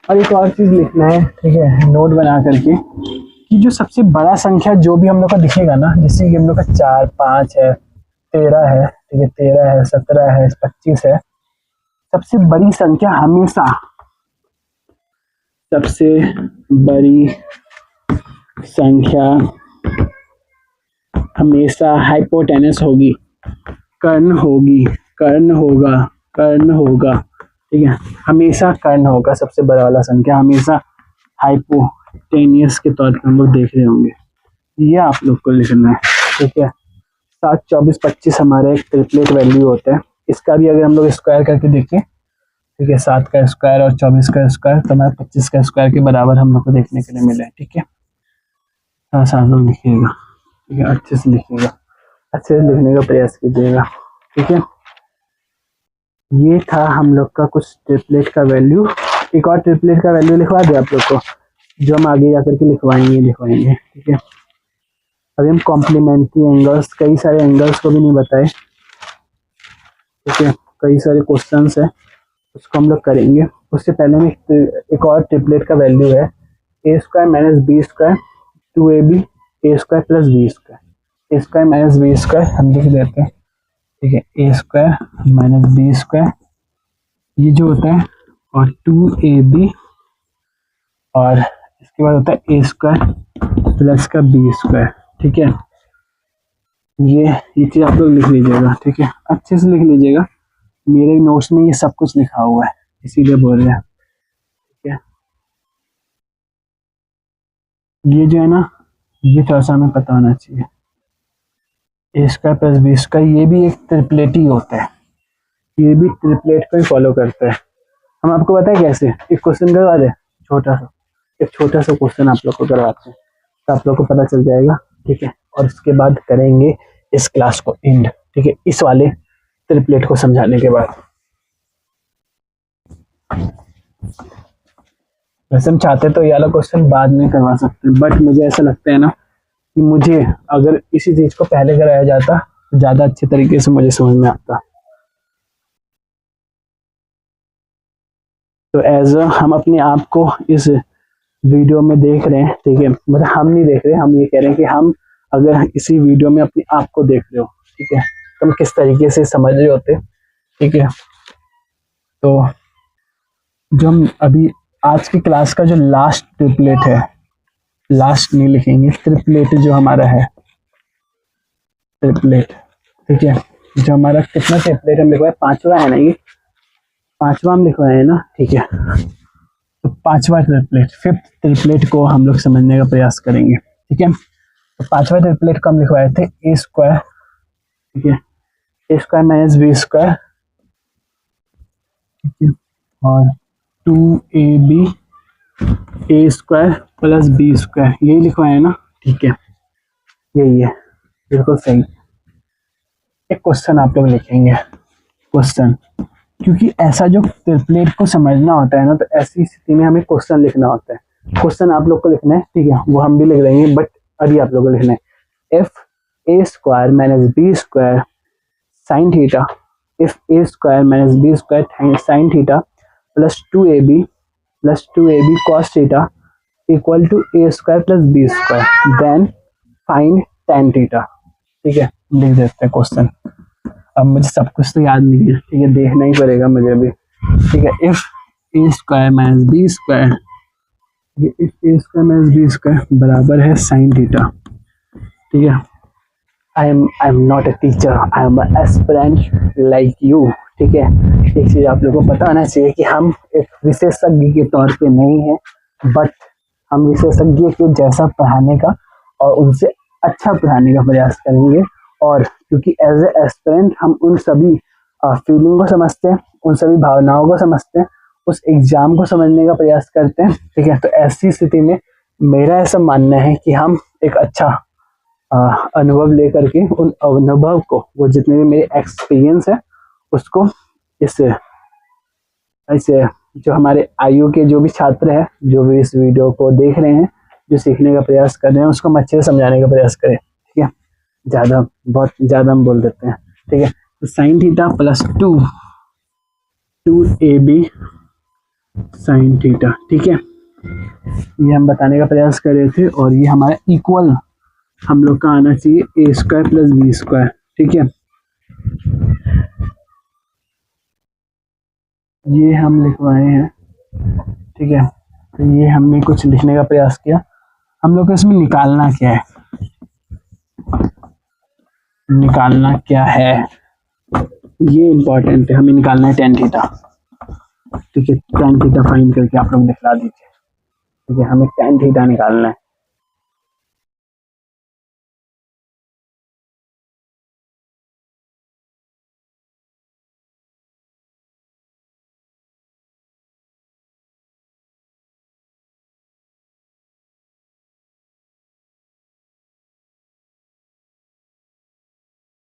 और एक और चीज लिखना है। ठीक है, नोट बना करके कि जो सबसे बड़ा संख्या जो भी हम लोग का दिखेगा ना, जैसे कि हम लोग का 4 5 है, 13 है, ठीक है, 13 है, 17 है, 25 है, सबसे बड़ी संख्या हमेशा, सबसे बड़ी संख्या हमेशा हाइपोटेनस होगी, कर्ण होगी, कर्ण होगा, कर्ण होगा। ठीक है। हमेशा कर्ण होगा सबसे बड़ा वाला संख्या, हमेशा हाइपोटेनियस के तौर पर हम लोग देख रहे होंगे। ये आप लोग को लिखना है, ठीक है। 7, 24, 25 हमारा एक ट्रिपलेट वैल्यू होता है। इसका भी अगर हम लोग स्क्वायर करके देखें, ठीक है, 7 का स्क्वायर और 24 का स्क्वायर, तो हमारा 25 का स्क्वायर के बराबर हम लोग को देखने के लिए मिला है, ठीक है। आप लोग लिखिएगा, ठीक है, अच्छे से लिखिएगा, अच्छे से लिखने का प्रयास कीजिएगा, ठीक है। ये था हम लोग का कुछ ट्रिपलेट का वैल्यू। एक और ट्रिपलेट का वैल्यू लिखवा दे आप लोग को, जो हम आगे जाकर के लिखवाएंगे, ठीक है। अभी हम कॉम्प्लीमेंट्री एंगल्स, कई सारे एंगल्स को भी नहीं बताए, ठीक है, कई सारे क्वेश्चंस है, उसको हम लोग करेंगे। उससे पहले में एक और ट्रिपलेट का वैल्यू है, a square minus B square 2ab a square plus B square. A square minus B square हम लिख देते हैं, ठीक है, a square minus B square ये जो होता है, और 2ab, और इसके बाद होता है ए स्क्वायर प्लस का बी स्क्वायर, ठीक है। ये चीज आप लोग लिख लीजिएगा, ठीक है, अच्छे से लिख लीजिएगा। मेरे नोट्स में ये सब कुछ लिखा हुआ है, इसीलिए बोल रहे हैं, ठीक है। ये जो है ना, ये थोड़ा सा हमें पता होना चाहिए। ए स्क्वायर प्लस बी स्क्वायर ये भी एक ट्रिपलेट ही होता है, ये भी ट्रिपलेट को ही फॉलो करता है। हम आपको बताएं कैसे, एक क्वेश्चन करवा दे, एक छोटा सा क्वेश्चन आप लोग को करवाते हैं, तो आप लोग को पता चल जाएगा, ठीक है। और उसके बाद करेंगे इस क्लास को एंड, ठीक है, इस वाले ट्रिपलेट को समझाने के बाद। वैसे हम चाहते तो ये वाला क्वेश्चन बाद में करवा सकते हैं, बट मुझे ऐसा लगता है ना कि मुझे अगर इसी चीज को पहले कराया जाता तो ज्यादा अच्छे तरीके से मुझे समझ में आता। तो एज हम अपने आप को इस वीडियो में देख रहे हैं, ठीक है, मतलब हम नहीं देख रहे, हम ये कह रहे हैं कि हम अगर इसी वीडियो में अपने आप को देख रहे हो, ठीक है, तो हम किस तरीके से समझ रहे होते, ठीक है। तो जो हम अभी आज की क्लास का जो लास्ट ट्रिपलेट है, लास्ट नहीं लिखेंगे, ट्रिपलेट जो हमारा है, ट्रिपलेट, ठीक है, जो हमारा कितना ट्रिपलेट हम लिखवाए, 5वां है ना, ये 5वां हम लिखवाए है ना, ठीक है। तो 5वां ट्रिपलेट, 5th ट्रिपलेट को हम लोग समझने का प्रयास करेंगे, ठीक है। तो 5वां ट्रिपलेट को हम लिखवाए थे ए स्क्वायर, ठीक है, a square minus B square, ठीक है, और 2ab a square plus B square, यही लिखवाए है ना, ठीक है, यही है, बिल्कुल सही। एक क्वेश्चन आप लोग लिखेंगे, क्वेश्चन, क्योंकि ऐसा जो ट्रिपलेट को समझना होता है ना, तो ऐसी स्थिति में हमें क्वेश्चन लिखना होता है। क्वेश्चन आप लोग को लिखना है, ठीक है, वो हम भी लिख देंगे, बट अभी आप लोग को लिखना है, if A square minus B square sine theta, if A square minus B square sine theta plus 2ab cos theta equal to A square plus B square, then find tan theta, ठीक है, लिख देते हैं question. अब मुझे सब कुछ तो याद नहीं है, ठीक है, देखना ही पड़ेगा मुझे भी, ठीक है। If A square minus B square, if A square minus B square बराबर है साइन थीटा, ठीक है। I am not a teacher, I am aspirant like you, ठीक है। एक चीज आप लोगों को पता होना चाहिए कि हम एक विशेषज्ञ के तौर पे नहीं है, बट हम विशेषज्ञ को जैसा पढ़ाने का और उनसे अच्छा पढ़ाने का प्रयास करेंगे। और क्योंकि एज ए एस्पिरेंट हम उन सभी फीलिंग को समझते हैं, उन सभी भावनाओं को समझते हैं, उस एग्जाम को समझने का प्रयास करते हैं, ठीक है। तो ऐसी स्थिति में मेरा ऐसा मानना है कि हम एक अच्छा अनुभव लेकर के उन अनुभव को, वो जितने भी मेरे एक्सपीरियंस है, उसको ऐसे जो हमारे आयु के जो भी छात्र हैं, जो भी इस वीडियो को देख रहे हैं, जो सीखने का प्रयास कर रहे हैं, उसको हम अच्छे से समझाने का प्रयास करें, ठीक है। बहुत ज़्यादा हम बोल देते हैं, ठीक है। तो sign theta plus 2ab sign theta, ठीक है, ये हम बताने का प्रयास कर रहे थे। और ये हमारा इक्वल हम लोग का आना चाहिए ए स्क्वायर प्लस बी स्क्वायर, ठीक है। ये हम लिखवाए हैं, ठीक है। तो ये हमने कुछ लिखने का प्रयास किया। हम लोग को इसमें निकालना क्या है, ये इम्पोर्टेंट है, हमें निकालना है tan थीटा, ठीक है, tan थीटा फाइंड करके आप लोग दिखला दीजिए। ठीक है, हमें tan थीटा निकालना है।